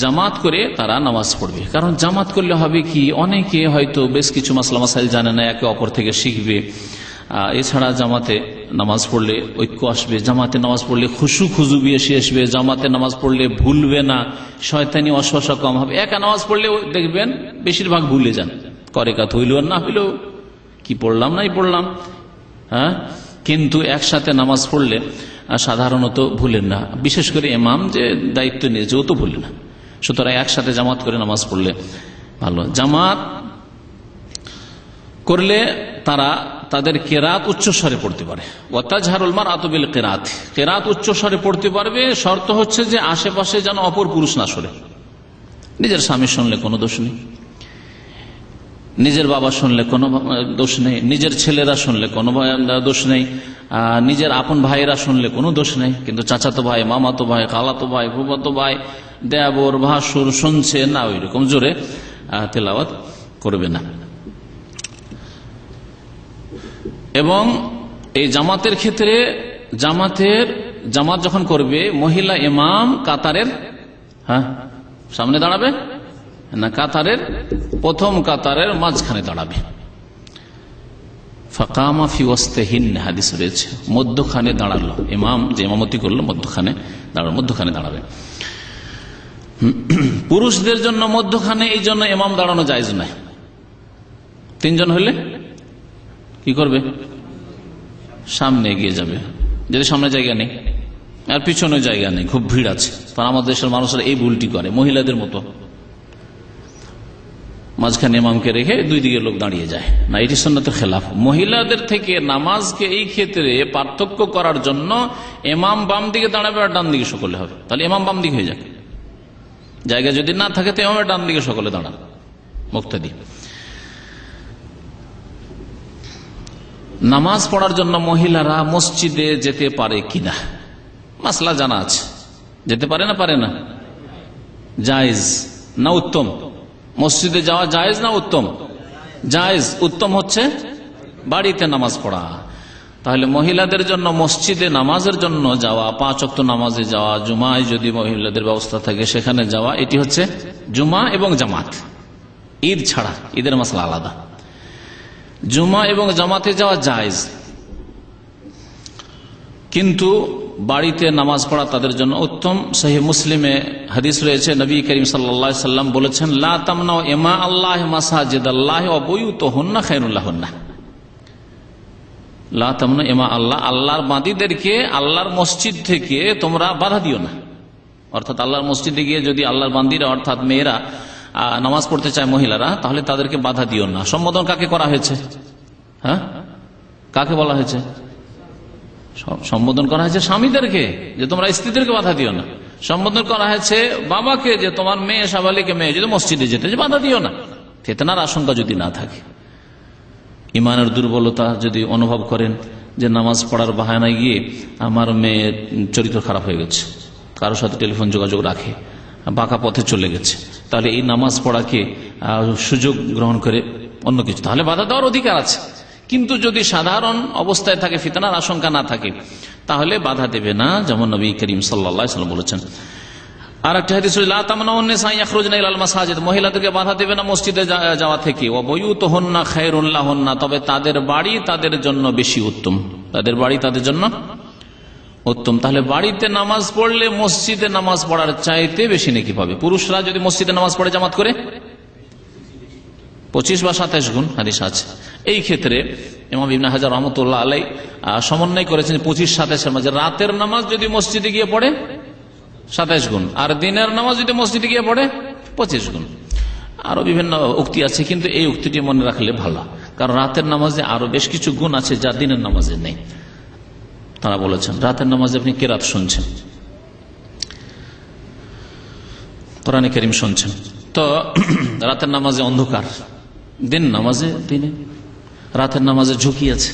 জামাত করে তারা নামাজ পড়বে, কারণ জামাত করলে হবে কি, অনেকে হয়তো বেশ কিছু মাসলা মাসাইল জানে না, একে অপর থেকে শিখবে। এছাড়া জামাতে নামাজ পড়লে ঐক্য আসবে, জামাতে নামাজ পড়লে খুশু খুজুবি এসে আসবে, জামাতে নামাজ পড়লে ভুলবে না, শয়তানি ওয়াসওয়াসা কম হবে। একা নামাজ পড়লে দেখবেন বেশিরভাগ ভুলে যান, করে কাত হইল আর না হইল, কি পড়লাম নাই পড়লাম। হ্যাঁ, কিন্তু একসাথে নামাজ পড়লে সাধারণত ভুলেন না, বিশেষ করে ইমাম যে দায়িত্ব নিয়েছে ও তো ভুলে না। সুতরাং একসাথে জামাত করে নামাজ পড়লে ভালো। জামাত করলে তাদের কেরাত উচ্চস্বরে পড়তে পারে। ওয়াতাজহারুল মারআতু বিল কিরাত, কেরাত উচ্চস্বরে পড়তে পারবে, শর্ত হচ্ছে যে আশেপাশে যেন অপর পুরুষ না শোনে। নিজের স্বামী শুনলে কোনো দোষ নেই, নিজের বাবা শুনলে কোনো দোষ নেই, নিজের ছেলেরা শুনলে কোনো দোষ নেই, নিজের আপন ভাইয়েরা শুনলে কোনো দোষ নেই। কিন্তু চাচাতো ভাই, মামাতো ভাই, খালাতো ভাই, ফুফাতো ভাই, দেবর, ভাসুর শুনছে না, ওই রকম জোরে তেলাওয়াত করবে না। এবং এই জামাতের ক্ষেত্রে জামাত যখন করবে, মহিলা ইমাম কাতারের সামনে দাঁড়াবে না, কাতারের প্রথম কাতারের মাঝখানে দাঁড়াবে। ফাকামা ফি ওয়াসতিহিন, হাদিস রয়েছে, মধ্যখানে দাঁড়ালো ইমাম, যে ইমামতি করলো মধ্যখানে দাঁড়াবে। পুরুষদের জন্য মধ্যখানে এই জন্য ইমাম দাঁড়ানো জায়েজ নয়। 3 জন হলে কি করবে? সামনে এগিয়ে যাবে, যদি সামনে জায়গা নেই আর পিছনে জায়গা নেই, খুব ভিড় আছে। কারণ আমাদের দেশের মানুষরা এই ভুলটি করে, মহিলাদের মতো মাঝখানে ইমামকে রেখে 2 দিকে লোক দাঁড়িয়ে যায় না, এটি সুন্নতের খেলাফ। মহিলাদের থেকে নামাজকে এই ক্ষেত্রে পার্থক্য করার জন্য ইমাম বাম দিকে দাঁড়াবে আর ডান দিকে সকলে হবে, তাহলে ইমাম বাম দিকে হয়ে যায়। জায়গা যদি না থাকে তো ইমামের ডান দিকে সকলে দাঁড়ান, মুক্তাদি। নামাজ পড়ার জন্য মহিলারা মসজিদে যেতে পারে কিনা মাসলা জানা আছে। যেতে পারে না? জায়েজ না উত্তম? মসজিদে যাওয়া জায়েজ না উত্তম? জায়েজ। উত্তম হচ্ছে বাড়িতে নামাজ পড়া। তাহলে মহিলাদের জন্য মসজিদে নামাজের জন্য যাওয়া, 5 ওয়াক্ত নামাজে যাওয়া, জুমায় যদি মহিলাদের ব্যবস্থা থাকে সেখানে যাওয়া, এটি হচ্ছে জুমা এবং জামাত। ঈদ ছাড়া, ঈদের মাসলা আলাদা। জুমা এবং জামাতে যাওয়া জায়েজ, কিন্তু বাড়িতে নামাজ পড়া তাদের জন্য উত্তম। সহিহ মুসলিমে হাদিস রয়েছে, নবী করিম সাল্লাল্লাহু আলাইহি ওয়াসাল্লাম বলেছেন, লা তামনাউ ইমা আল্লাহ মাসাজিদাল্লাহ ওয়া বুয়ুতুহুন্না খায়রুল লাহুন্না। লা তামনাউ ইমা আল্লাহ, আল্লাহর বান্দীদেরকে আল্লাহর মসজিদ থেকে তোমরা বাধা দিও না। অর্থাৎ আল্লাহর মসজিদে গিয়ে যদি আল্লাহর বান্দীরা অর্থাৎ মেয়েরা নামাজ পড়তে চায়, মহিলারা, তাহলে তাদেরকে বাধা দিও না। সম্বোধন কাকে করা হয়েছে? কাকে বলা হয়েছে? সম্বোধন করা হয়েছে স্বামীদেরকে, যে তোমরা স্ত্রীদেরকে বাধা দিও না। সম্বোধন করা হয়েছে বাবাকে, যে তোমার মেয়ে, সাবালিকে মেয়ে যদি মসজিদে যেতে, যে বাধা দিও না। ফিতনার আশঙ্কা যদি না থাকে, ইমানের দুর্বলতা যদি অনুভব করেন যে নামাজ পড়ার বাহানায় গিয়ে আমার মেয়ের চরিত্র খারাপ হয়ে গেছে, কারোর সাথে টেলিফোন যোগাযোগ রাখে, বাঁকা পথে চলে গেছে, তাহলে এই নামাজ পড়াকে সুযোগ গ্রহণ করে অন্য কিছু, তাহলে বাধা দেওয়ার অধিকার আছে। কিন্তু যদি সাধারণ অবস্থায় থাকে, ফিতনার আশঙ্কা না থাকে, তাহলে বাধা দেবে না, যেমন নবী করিম সাল্লাল্লাহু আলাইহি ওয়াসাল্লাম বলেছেন। আর একটা হাদিস, লা তামনাউন নিসা ইয়াখরুজনা ইলাল মাসাজিদ, মহিলাদেরকে বাধা দেবে না মসজিদে যাওয়া থেকে। ওয়া বুয়ুতুহুন্না খায়রুল লাহুন্না, তবে তাদের বাড়ি তাদের জন্য বেশি উত্তম, তাদের বাড়ি তাদের জন্য উত্তম। তাহলে বাড়িতে নামাজ পড়লে মসজিদে নামাজ পড়ার চাইতে বেশি নেকি পাবে। পুরুষরা যদি মসজিদে নামাজ পড়ে জামাত করে 25 বা 27 গুণ হাদিস আছে। এই ক্ষেত্রে ইমাম ইবনে হাজার রাহমাতুল্লাহ আলাইহি সমন্বয় করেছেন 25-27 এর মাঝে। রাতের নামাজ যদি মসজিদে গিয়ে পড়ে 27 গুণ, আর দিনের নামাজ যদি মসজিদে গিয়ে পড়ে 25 গুণ। আরো বিভিন্ন উক্তি আছে, কিন্তু এই উক্তিটি মনে রাখলে ভালো, কারণ রাতের নামাজে আরো বেশ কিছু গুণ আছে যা দিনের নামাজে নেই। তারা বলেছেন রাতের নামাজে আপনি কেরাত শুনছেন, কোরআনে কারীম শুনছেন, তো রাতের নামাজে অন্ধকার, দিন নামাজে দিনে, রাতের নামাজে ঝুঁকি আছে,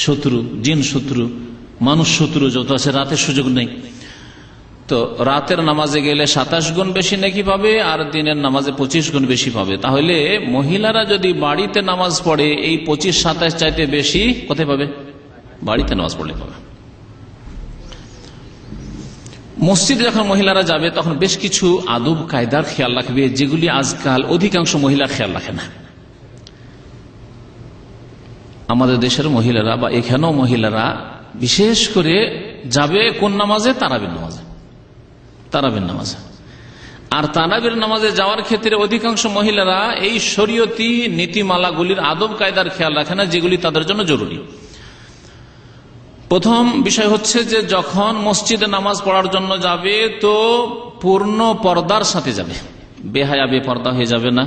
শত্রু, জিন শত্রু, মানুষ শত্রু যত আছে, রাতের সুযোগ নেই। তো রাতের নামাজে গেলে 27 গুণ বেশি নেকি পাবে, আর দিনের নামাজে 25 গুণ বেশি পাবে। তাহলে মহিলারা যদি বাড়িতে নামাজ পড়ে এই 25-27 চাইতে বেশি কোথায় পাবে? বাড়িতে নামাজ পড়লে পাবে। মসজিদে যখন মহিলারা যাবে তখন বেশ কিছু আদব কায়দার খেয়াল রাখবে, যেগুলি আজকাল অধিকাংশ মহিলা খেয়াল রাখে না। আমাদের দেশের মহিলারা বা এখানেও মহিলারা বিশেষ করে যাবে কোন নামাজে? তারাবির নামাজে। তারাবির নামাজে। আর তারাবির নামাজে যাওয়ার ক্ষেত্রে অধিকাংশ মহিলারা এই শরীয়তি নীতিমালাগুলির আদব কায়দার খেয়াল রাখে না, যেগুলি তাদের জন্য জরুরি। প্রথম বিষয় হচ্ছে যে যখন মসজিদে নামাজ পড়ার জন্য যাবে তো পূর্ণ পর্দার সাথে যাবে, বেহায়া বেপর্দা হয়ে যাবে না,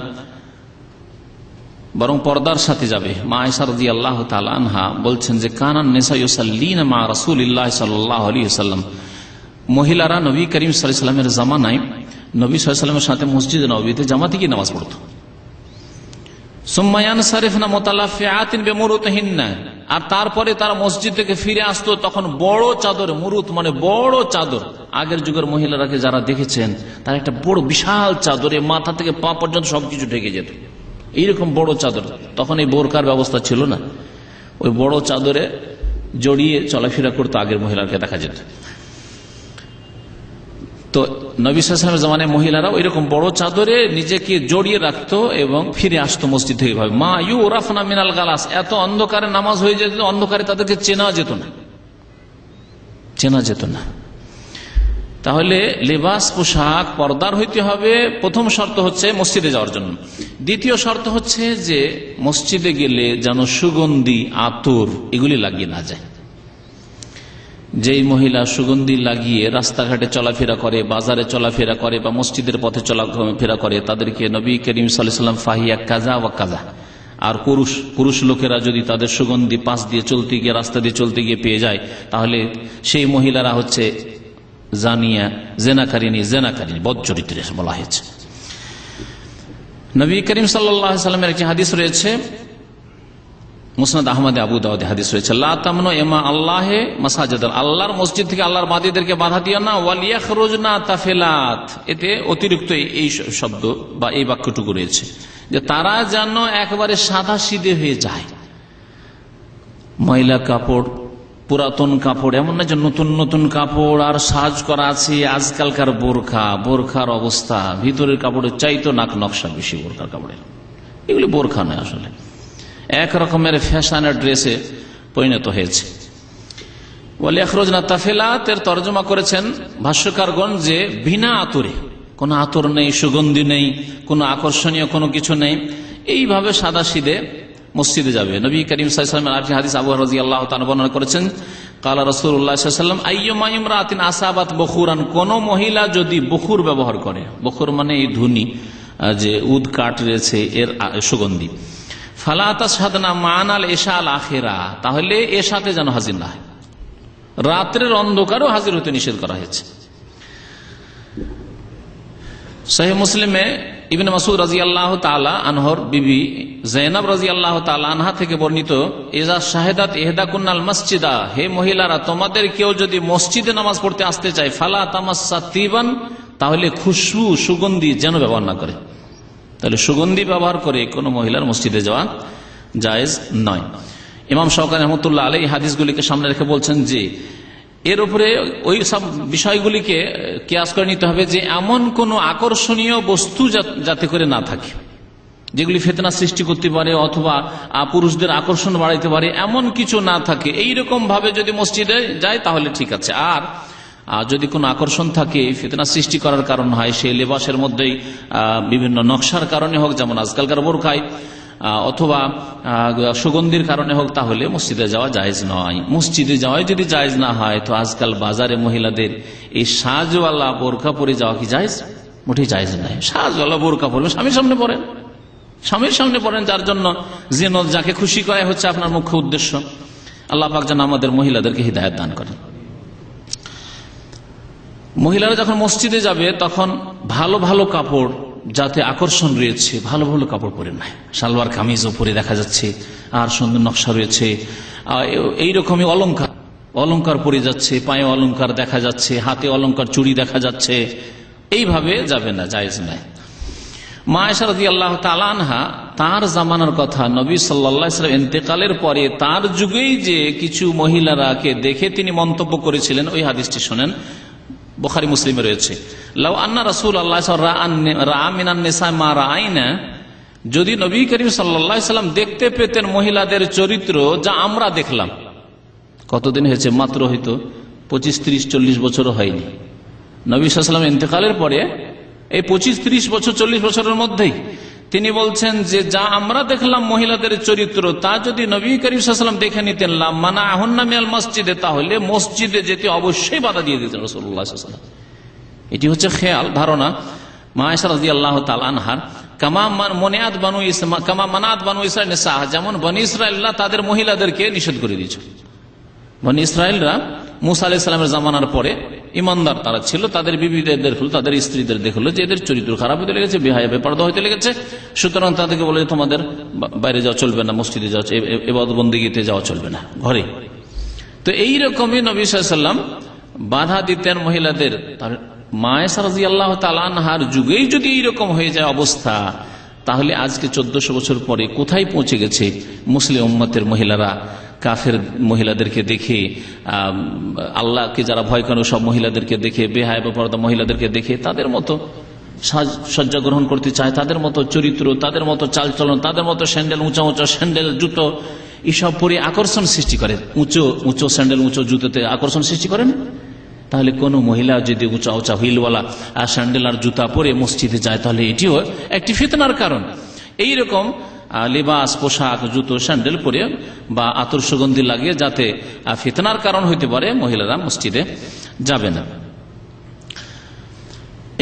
বরং পর্দার সাথে যাবে। মা আয়েশা রাদিয়াল্লাহু তাআলা আনহা বলছেন যে কানান নিসা ইউসাল্লিনা মা রাসূলিল্লাহ সাল্লাল্লাহু আলাইহি ওয়াসাল্লাম, মহিলারা নবী করিম সাল্লাল্লাহু আলাইহি ওয়াসাল্লামের জামানায় নবী সাল্লাল্লাহু আলাইহি ওয়াসাল্লামের সাথে মসজিদে নববীতে জামাতে গিয়ে নামাজ পড়তো। সুম্মা ইয়ানসারিফনা মুতালাফিআতিন বিমুরুতিহিন্না, আর তারপরে তারা মসজিদ থেকে ফিরে আসতো তখন বড় চাদর, মুরুত মানে বড় চাদর। আগের যুগের মহিলারাকে যারা দেখেছেন তারা একটা বড় বিশাল চাদরে মাথা থেকে পা পর্যন্ত সবকিছু ঢেকে যেত, এইরকম বড় চাদর। তখন এই বোরকার ব্যবস্থা ছিল না, ওই বড় চাদরে জড়িয়ে চলাফেরা করতো আগের মহিলাকে দেখা যেত। তো নবী সাল্লাল্লাহু আলাইহি ওয়াসাল্লামের জামানায় মহিলারা ওইরকম বড় চাদরে নিজেকে জড়িয়ে রাখতো এবং ফিরে আসতো মসজিদ থেকে। ভাবে মা ইউরাফনা মিনাল গালাস, এত অন্ধকারে নামাজ হয়ে যেত, অন্ধকারে তাদেরকে চেনা যেত না, চেনা যেত না। তাহলে লেবাস পোশাক পর্দার হইতে হবে, প্রথম শর্ত হচ্ছে মসজিদে যাওয়ার জন্য। দ্বিতীয় শর্ত হচ্ছে যে মসজিদে গেলে যেন সুগন্ধি, আতর এগুলি লাগিয়ে না যায়। যেই মহিলা সুগন্ধি লাগিয়ে রাস্তাঘাটে চলাফেরা করে, বাজারে চলাফেরা করে বা মসজিদের পথে চলাফেরা করে, তাদেরকে নবী করিম সাল্লাল্লাহু আলাইহি ওয়াসাল্লাম ফাহিয়া কাযা ওয়া কাযা। আর পুরুষ লোকেরা যদি তাদের সুগন্ধি পাশ দিয়ে চলতে গিয়ে, রাস্তা দিয়ে চলতে গিয়ে পেয়ে যায়, তাহলে সেই মহিলারা হচ্ছে জানিয়া, জেনাকারিনী, বদচরিত্রে বলা হয়েছে। নবী করিম সাল্লাল্লাহু আলাইহি ওয়াসাল্লামের একটি হাদিস রয়েছে, মুসনাদ আহমদে, আবু দাউদে হাদিস রয়েছে, লা তামনু ইমা আল্লাহে মাসাজিদ, আল্লাহর মসজিদ থেকে আল্লাহর বান্দীদেরকে বাধা দিও না, ওয়াল ইয়াখরুজনা তাফিলাত। এতে অতিরিক্ত এই শব্দ বা এই বাক্যটুকু রয়েছে যে তারা যেন একেবারে সাদা সিধে হয়ে যায়। ময়লা কাপড়, পুরাতন কাপড়, এমন না যে নতুন নতুন কাপড় আর সাজ করা আছে। আজকালকার বোরখার অবস্থা, ভিতরের কাপড়ের চাইতো নাক নকশা বেশি বোরখার কাপড়ের। এগুলি বোরখা নয়, আসলে এক রকমের ফ্যাশনের ড্রেসে পরিণত হয়েছে। বলে আখরোজনা তাফিলাত এর তর্জমা করেছেন ভাষ্যকারগণ যে বিনা আতরে, কোনো আতর নেই, সুগন্ধি নেই, কোনো আকর্ষণীয় কোনো কিছু নেই, এইভাবে সাদা সিধে মসজিদে যাবে। নবী করিম সাল্লাল্লাহু আলাইহি ওয়াসাল্লাম আরেকটি হাদিস আবু হুরায়রা রাদিয়াল্লাহু তাআলা বর্ণনা করেছেন, ক্বালা রাসূলুল্লাহ সাল্লাল্লাহু আলাইহি ওয়াসাল্লাম আইয়ুমা ইমরাতিন আসাবাত বখুরান, কোন মহিলা যদি বখুর ব্যবহার করে, বখুর মানে এই ধুনি যে উদ কাঠ রয়েছে এর সুগন্ধি, ফালা তাশহাদনা মা'আনাল ইশা আল আখিরা, তাহলে এর সাথে যেন হাজির না হয়, রাতের অন্ধকারও হাজির হতে নিষেধ করা হয়েছে। সহিহ মুসলিমে ইবনে মাসউদ রাদিয়াল্লাহু তাআলা আনহর বিবি যায়েনব রাদিয়াল্লাহু তাআলা আনহা থেকে বর্ণিত, ইজা শাহাদাত ইহদাকুন্নাল মসজিদা, হে মহিলারা তোমাদের কেউ যদি মসজিদে নামাজ পড়তে আসতে চায়, ফালা তামাসসা তিবান, তাহলে খুশবু, সুগন্ধি যেন ব্যবহার না করে। তাহলে সুগন্ধি ব্যবহার করে কোনো মহিলার মসজিদে যাওয়া জায়েজ নয়। ইমাম শাওকানি রাহমাতুল্লাহ আলাইহি হাদিসগুলিকে সামনে রেখে বলছেন যে এর উপরে ওই সব বিষয়গুলিকে কিয়াস করে নিতে হবে যে এমন কোন আকর্ষণীয় বস্তু যাতে করে না থাকে, যেগুলি ফিতনা সৃষ্টি করতে পারে অথবা পুরুষদের আকর্ষণ বাড়াইতে পারে, এমন কিছু না থাকে। এইরকম ভাবে যদি মসজিদে যায় তাহলে ঠিক আছে। আর যদি কোনো আকর্ষণ থাকে, ফিতনা সৃষ্টি করার কারণ হয়, সেই লেবাসের মধ্যেই বিভিন্ন নকশার কারণে হোক, যেমন আজকালকার বোরখায়, অথবা সুগন্ধির কারণে হোক, তাহলে মসজিদে যাওয়া জায়েজ নয়। মসজিদে যাওয়াই যদি জায়েজ না হয়, তো আজকাল বাজারে মহিলাদের এই সাজওয়ালা বোরখা পরে যাওয়া কি জায়েজ? মোটেই জায়েজ নয়। সাজওয়ালা বোরখা পরলে স্বামীর সামনে পড়েন, যার জন্য জিনত, যাকে খুশি করা হচ্ছে আপনার মুখ্য উদ্দেশ্য। আল্লাহ পাক যেন আমাদের মহিলাদেরকে হিদায়াত দান করেন। মহিলারা যখন মসজিদে যাবে তখন ভালো ভালো কাপড় যাতে আকর্ষণ রয়েছে ভালো ভালো কাপড় পরে নাই, সালোয়ার কামিজও পরে দেখা যাচ্ছে, আর সুন্দর নকশা রয়েছে, এইরকমই অলংকার পরে যাচ্ছে, পায়ে অলংকার দেখা যাচ্ছে, হাতে অলংকার চুড়ি দেখা যাচ্ছে, এইভাবে যাবে না, জায়েজ নাই। মা আয়েশা রাদিয়াল্লাহু তাআলা আনহা তার জামানার কথা, নবী সাল্লাল্লাহু আলাইহি ওয়াসাল্লাম ইন্তেকালের পরে তার যুগেই যে কিছু মহিলারাকে দেখে তিনি মন্তব্য করেছিলেন, ওই হাদিসটি শুনেন, বুখারী মুসলিমে রয়েছে। লাউ আন্না রাসূলুল্লাহ রাআ মিনান নিসা মা রাআইনা, যদি নবী করিম সাল্লাল্লাহু আলাইহি ওয়াসাল্লাম দেখতে পেতেন মহিলাদের চরিত্র যা আমরা দেখলাম। কতদিন হয়েছে? মাত্র হয়তো 25, 30, 40 বছরও হয়নি। নবী সাল্লাল্লাহু আলাইহি ওয়াসাল্লাম ইন্তেকালের পরে এই 25, 30 বছর, 40 বছরের মধ্যেই তিনি বলছেন যে যা আমরা দেখলাম মহিলাদের চরিত্র তা যদি নবী করিম সাল্লাল্লাহু আলাইহি ওয়াসাল্লাম দেখে নিতেন, লামানাহুন্না মিনাল মসজিদে, তাহলে মসজিদে যেতে অবশ্যই বাধা দিয়ে দিতেন রাসূলুল্লাহ সাল্লাল্লাহু আলাইহি ওয়াসাল্লাম। এটি হচ্ছে খেয়াল ধারণা মা আয়েশা রাদিয়াল্লাহু তাআলা আনহার। কামা মানাত বানু ইসরাঈল নিসা, যেমন বনি ইসরাঈলরা তাদের মহিলাদেরকে নিষেধ করে দিয়েছে। বনি ইসরাঈলরা মুসা আলাইহিস সালামের জামানার পরে ইমানদার তারা ছিল, তাদের বিবিদের দেখলো, তাদের স্ত্রীদের দেখলো যে এদের চরিত্র খারাপ হতে লেগেছে, বেহায়া বেপরদা হতে লেগেছে, সুতরাং তাদেরকে বলে তোমাদের বাইরে যাওয়া চলবে না, মসজিদে যাওয়া, ইবাদত বন্দেগীতে যাওয়া চলবে না, ঘরে। তো এইরকমই নবী সাল্লাল্লাহু আলাইহি ওয়াসাল্লাম বাধা দিতেন মহিলাদের। মা আয়েশা রাদিয়াল্লাহু তাআলা আনহার যুগেই যদি এইরকম হয়ে যায় অবস্থা, তাহলে আজকে 1400 বছর পরে কোথায় পৌঁছে গেছে মুসলিম উম্মতের মহিলারা? কাফের মহিলাদেরকে দেখে, আল্লাহকে যারা ভয় করে সব মহিলাদেরকে দেখে, বেহায়া বেপরদা মহিলাদেরকে দেখে তাদের মতো সজ্জা গ্রহণ করতে চায়, তাদের মতো চরিত্র, তাদের মতো চালচলন, তাদের মতো স্যান্ডেল, উঁচা উঁচা স্যান্ডেল, জুতো, এসব পরে আকর্ষণ সৃষ্টি করে। উঁচু স্যান্ডেল, উঁচু জুতোতে আকর্ষণ সৃষ্টি করেন। তাহলে কোন মহিলা যদি উঁচা উঁচা হুইলওয়ালা স্যান্ডেল আর জুতা পরে মসজিদে যায়, তাহলে এটিও একটি ফিতনার কারণ। এইরকম লিবাস, পোশাক, জুতো, স্যান্ডেল পরে বা আতর সুগন্ধি লাগিয়ে যাতে ফিতনার কারণ হইতে পারে, মহিলারা মসজিদে যাবে না।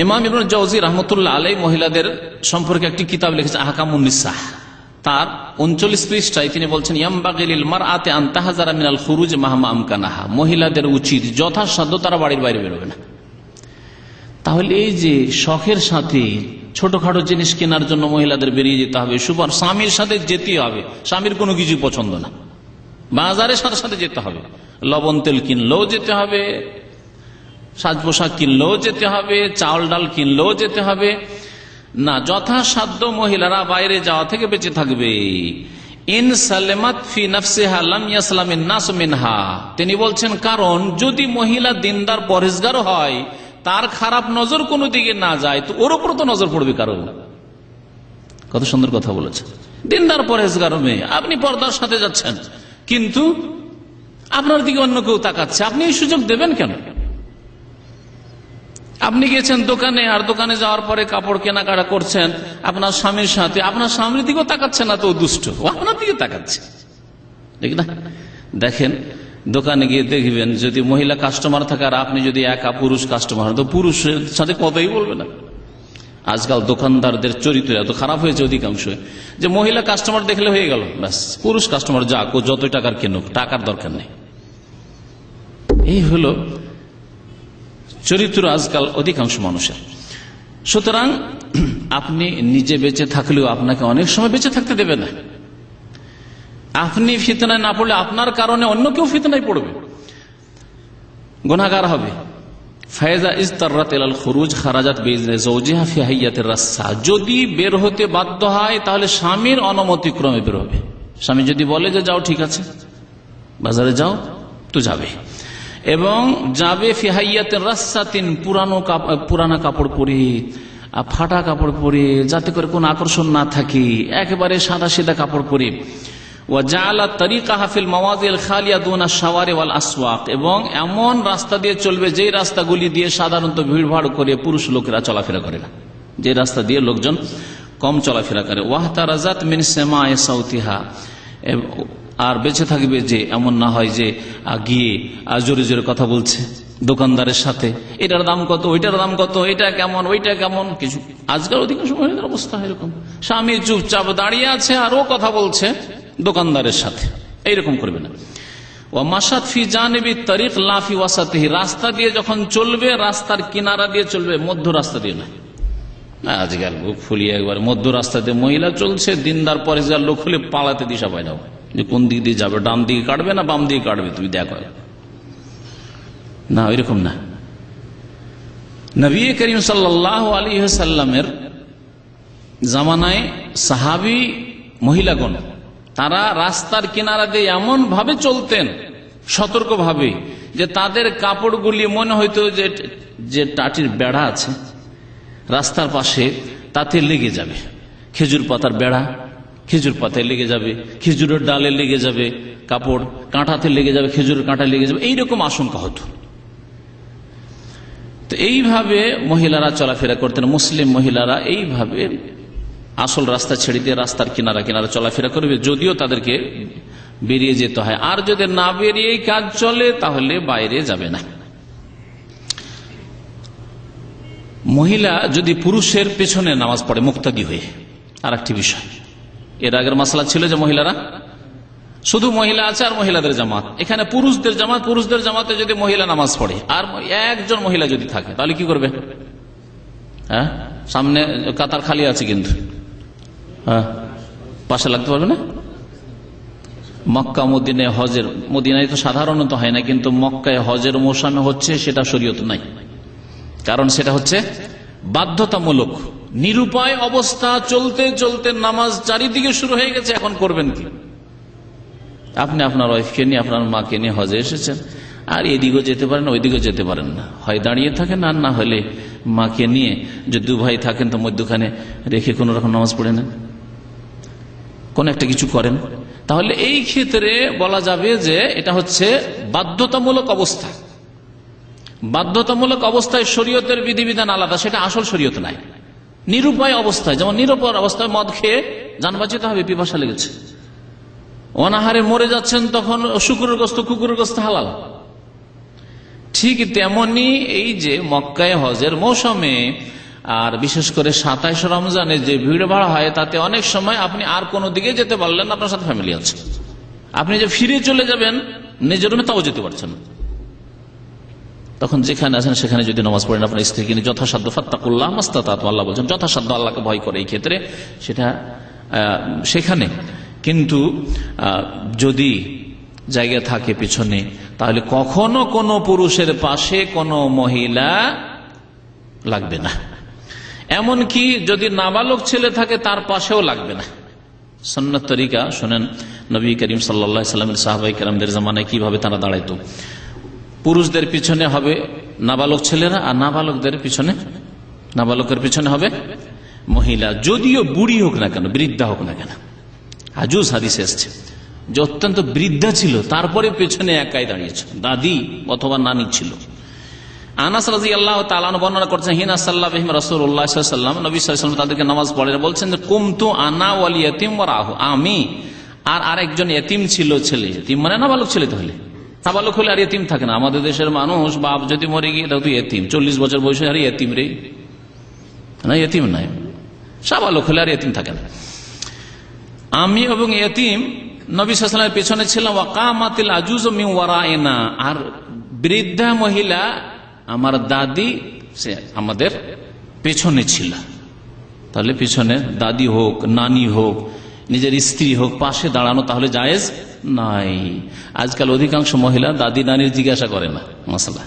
ইমাম ইবনে জাওজি রাহমাতুল্লাহ আলাইহি মহিলাদের সম্পর্কে একটি কিতাব লিখেছেন, আহকামুন নিসা। তার 39 পৃষ্ঠায় তিনি বলছেন, ইয়ামবাগি লিল মারআতি আন তাহজারা মিনাল খুরুজ মাহমা আমকানাহা, মহিলাদের উচিত যথাসাধ্য তারা বাড়ির বাইরে বেরোবে না। তাহলে এই যে শখের সাথে ছোটখাটো জিনিস কেনার জন্য মহিলাদের বেরিয়ে যেতে হবে, সুপার স্বামীর সাথে যেতে হবে, স্বামীর কোনো কিছু পছন্দ না, বাজারের সাথে সাথে যেতে হবে, লবণ তেল কিনলেও যেতে হবে, সাজ পোশাক কিনলেও যেতে হবে, চাউল ডাল কিনলেও যেতে হবে না, যথাসাধ্য মহিলারা বাইরে যাওয়া থেকে বেঁচে থাকবে। ইন সালামাত ফি নাফসিহা লাম ইয়াসলামিন নাস মিনহা, তিনি বলছেন কারণ যদি মহিলা দিনদার পরহেজগার হয়, তার খারাপ নজর কোনো দিকে না যায়, তো ওর উপর তো নজর পড়বে কারো। কত সুন্দর কথা বলেছেন। দিনদার পরহেজগার মেয়ে, আপনি পর্দার সাথে যাচ্ছেন, কিন্তু আপনার দিকে অন্য কেউ তাকাচ্ছে, আপনি এই সুযোগ দেবেন কেন? আপনি গেছেন দোকানে, আর দোকানে যাওয়ার পরে কাপড় কেনাকাটা করছেন আপনার স্বামীর সাথে, আপনার স্বামীর দিকেও তাকাচ্ছে না, তো দুষ্ট, ও আপনার দিকে তাকাচ্ছে, ঠিক না? দেখেন দোকানে গিয়ে দেখবেন যদি মহিলা কাস্টমার থাকে আর আপনি যদি একা পুরুষ কাস্টমার, তো পুরুষের সাথে কথাই বলবে না। আজকাল দোকানদারদের চরিত্র এত খারাপ হয়েছে অধিকাংশ, যে মহিলা কাস্টমার দেখলে হয়ে গেল, ব্যাস পুরুষ কাস্টমার যাক, ও যতই টাকার কেনুক, টাকার দরকার নেই। এই হলো চরিত্র আজকাল অধিকাংশ মানুষের। সুতরাং আপনি নিজে বেঁচে থাকলেও আপনাকে অনেক সময় বেঁচে থাকতে দেবে না। আপনি ফিতনায় না পড়লে আপনার কারণে অন্য কেউ ফিতনায় পড়বে, গুনাহগার হবে। ফায়জা ইজতাররাত ইলাল খুরুজ খারাজাত বিইজনি যাওজিহা ফি হাইয়াতির রাসসা, যদি বের হতে বাধ্য হয় তাহলে স্বামীর অনুমতিক্রমে বের হবে। স্বামী যদি বলে যে যাও, ঠিক আছে বাজারে যাও, তো যাবে, এবং যাবে ফি হাইয়াতির রাসসাতিন, পুরানা কাপড় পরে, ফাটা কাপড় পরে, যাতে করে কোনো আকর্ষণ না থাকে, একেবারে সাদা সিধা কাপড় পরে। এবং এমন রাস্তা দিয়ে চলবে যে রাস্তাগুলি দিয়ে সাধারণত ভিড় ভাড় করে পুরুষ লোকেরা চলাফেরা করে না, যে রাস্তা দিয়ে লোকজন কম চলাফেরা করে। ওয়াহতারাজাত মিন সামা'i সাউতিহা, আর বেঁচে থাকবে যে এমন না হয় যে গিয়ে জোরে জোরে কথা বলছে দোকানদারের সাথে, এটার দাম কত, ওইটার দাম কত, এটা কেমন, ওইটা কেমন। কিছু আজকাল অধিকাংশ মহিলাদের অবস্থা এরকম, স্বামী চুপচাপ দাঁড়িয়ে আছে আর ও কথা বলছে দোকানদারের সাথে, এইরকম করবে না। ও মাসাত ফি জানিবি তারিক লা ফি ওয়াসাতিহি, রাস্তা দিয়ে যখন চলবে রাস্তার কিনারা দিয়ে চলবে, মধ্য রাস্তা দিয়ে না। আজকাল বুক ফুলিয়ে একবার মধ্য রাস্তাতে মহিলা চলছে, দিনদার পরেজগার লোক হলে পালাতে দিশা পায় না, যে কোন দিক দিয়ে যাবে, ডান দিকে কাটবে না বাম দিকে কাটবে, তুমি দেখো না, ওইরকম না। নবী করিম সাল্লাল্লাহু আলাইহি ওয়াসাল্লামের জামানায় সাহাবী মহিলাগণ তারা রাস্তার কিনারা দিয়ে এমন ভাবে চলতেন সতর্ক ভাবে যে তাদের কাপড়গুলি মনে হইতো যে টাটির বেড়া আছে রাস্তার পাশে, তাতে লেগে যাবে, খেজুর পাতার বেড়া, খেজুর পাতায় লেগে যাবে, খেজুরের ডালে লেগে যাবে, কাপড় কাঁটাতে লেগে যাবে, খেজুরের কাঁটা লেগে যাবে, এইরকম আশঙ্কা হতো। তো এইভাবে মহিলারা চলাফেরা করতেন। মুসলিম মহিলারা এইভাবে আসল রাস্তা ছেড়ে দিয়ে রাস্তার কিনারা কিনারা চলাফেরা করবে, যদিও তাদেরকে বেরিয়ে যেতে হয়। আর যদি না বেরিয়ে কাজ চলে তাহলে বাইরে যাবে না। মহিলা যদি পুরুষের পেছনে নামাজ পড়ে মুক্তাদি হয়ে, আর একটি বিষয়, এর আগের মাসলা ছিল যে মহিলারা শুধু মহিলা আছে আর মহিলাদের জামাত, এখানে পুরুষদের জামাত, পুরুষদের জামাতে যদি মহিলা নামাজ পড়ে আর একজন মহিলা যদি থাকে তাহলে কি করবে? হ্যাঁ, সামনে কাতার খালি আছে কিন্তু হ্যাঁ, পাশে লাগতে পারবে না। মক্কা মদিনায় হজের, মদিনায় তো সাধারণত হয় না, কিন্তু মক্কায় হজের মৌসুমে হচ্ছে, সেটা শরীয়ত নাই, কারণ সেটা হচ্ছে বাধ্যতামূলক। নিরুপায় অবস্থা, চলতে চলতে নামাজ চারিদিকে শুরু হয়ে গেছে, এখন করবেন কি? আপনি আপনার ওয়াইফকে নিয়ে, আপনার মাকে নিয়ে হজে এসেছেন, আর এদিকেও যেতে পারেন ওইদিকেও যেতে পারেন না, হয় দাঁড়িয়ে থাকেন আর না হলে মাকে নিয়ে, যদি দু ভাই থাকেন তো মধ্যখানে রেখে কোন রকম নামাজ পড়ে নেন, কোন একটা কিছু করেন। তাহলে এই ক্ষেত্রে বলা যাবে যে এটা হচ্ছে বাধ্যতামূলক অবস্থা। বাধ্যতামূলক অবস্থায় শরীয়তের বিধিবিধান আলাদা, সেটা আসল শরীয়ত নাই। নিরুপায় অবস্থায়, যেমন নিরুপায় অবস্থায় মদ খেয়ে যান বাঁচাতে হবে, পিপাসা লেগেছে, অনাহারে মরে যাচ্ছেন, তখন শুকুরের গোস্ত, কুকুরের গোস্ত হালাল। ঠিক তেমনি এই যে মক্কায় হজের মৌসুমে আর বিশেষ করে 27 রমজানে যে ভিড় ভাড় হয়, তাতে অনেক সময় আপনি আর কোনো দিকে যেতে পারলেন, আপনার সাথে ফ্যামিলি আছে, আপনি যে ফিরে চলে যাবেন নিজের রুমে তাও যেতে পারছেন। তখন যেখানে আছেন সেখানে যদি নামাজ পড়েন আপনার স্ত্রীকে নিয়ে যথাসাধ্য, ফাত্তাকুল্লাহ মাস্তাতাতু, আল্লাহ বলছেন যথাসাধ্য আল্লাহকে ভয় করে, এই ক্ষেত্রে সেটা সেখানে। কিন্তু যদি জায়গা থাকে পিছনে, তাহলে কখনো কোনো পুরুষের পাশে কোনো মহিলা লাগবে না, এমনকি যদি নাবালক ছেলে থাকে তার পাশেও লাগবে না। সুন্নাত তরিকা শোনেন, নবী করিম সাল্লাল্লাহু আলাইহি ওয়াসাল্লামের সাহাবায়ে কেরামদের জামানায় কিভাবে তারা দাঁড়াইতো। পুরুষদের পিছনে হবে নাবালক ছেলেরা, আর নাবালকদের পিছনে, নাবালকের পিছনে হবে মহিলা, যদিও বুড়ি হোক না কেন, বৃদ্ধা হোক না কেন। আজুজ হাদিসে এসেছে যে অত্যন্ত বৃদ্ধা ছিল, তারপরে পেছনে একাই দাঁড়িয়েছে, দাদি অথবা নানি ছিল। আনাস রাদিয়াল্লাহু তাআলা বর্ণনা করছেন, হিনা সাল্লা বিহিম রাসূলুল্লাহ সাল্লাল্লাহু আলাইহি ওয়াসাল্লাম, নবী সাল্লাল্লাহু আলাইহি ওয়াসাল্লাম তাদেরকে নামাজ পড়ালেন, বলছেন যে কুমতু আনা ওয়াল ইয়াতীম ওয়া রাহু, আমি আর আরেকজন ইতিম ছিল, ছেলে। ইতিম মানে নাবালক ছেলে, তাহলে নাবালক হলে আর ইতিম থাকে না। আমাদের দেশের মানুষ বাপ যদি মরে গিয়ে তাও তো ইতিম, 40 বছর বয়সে আর ইতিম রে, না ইতিম নাই, সাবালক হলে আর ইতিম থাকে না। আমি এবং ইতিম নবী সাল্লাল্লাহু আলাইহি ওয়াসাল্লামের পেছনে ছিলাম, ওয়া কামাতিল আজুজু মিন ওয়ারাইনা, আর বৃদ্ধা মহিলা আমার দাদি সে আমাদের পেছনে ছিল। তাহলে পিছনে দাদি হোক, নানি হোক, নিজের স্ত্রী হোক, পাশে দাঁড়ানো তাহলে জায়েজ নাই। আজকাল অধিকাংশ মহিলা দাদি নানির জিজ্ঞাসা করে না মাসলা,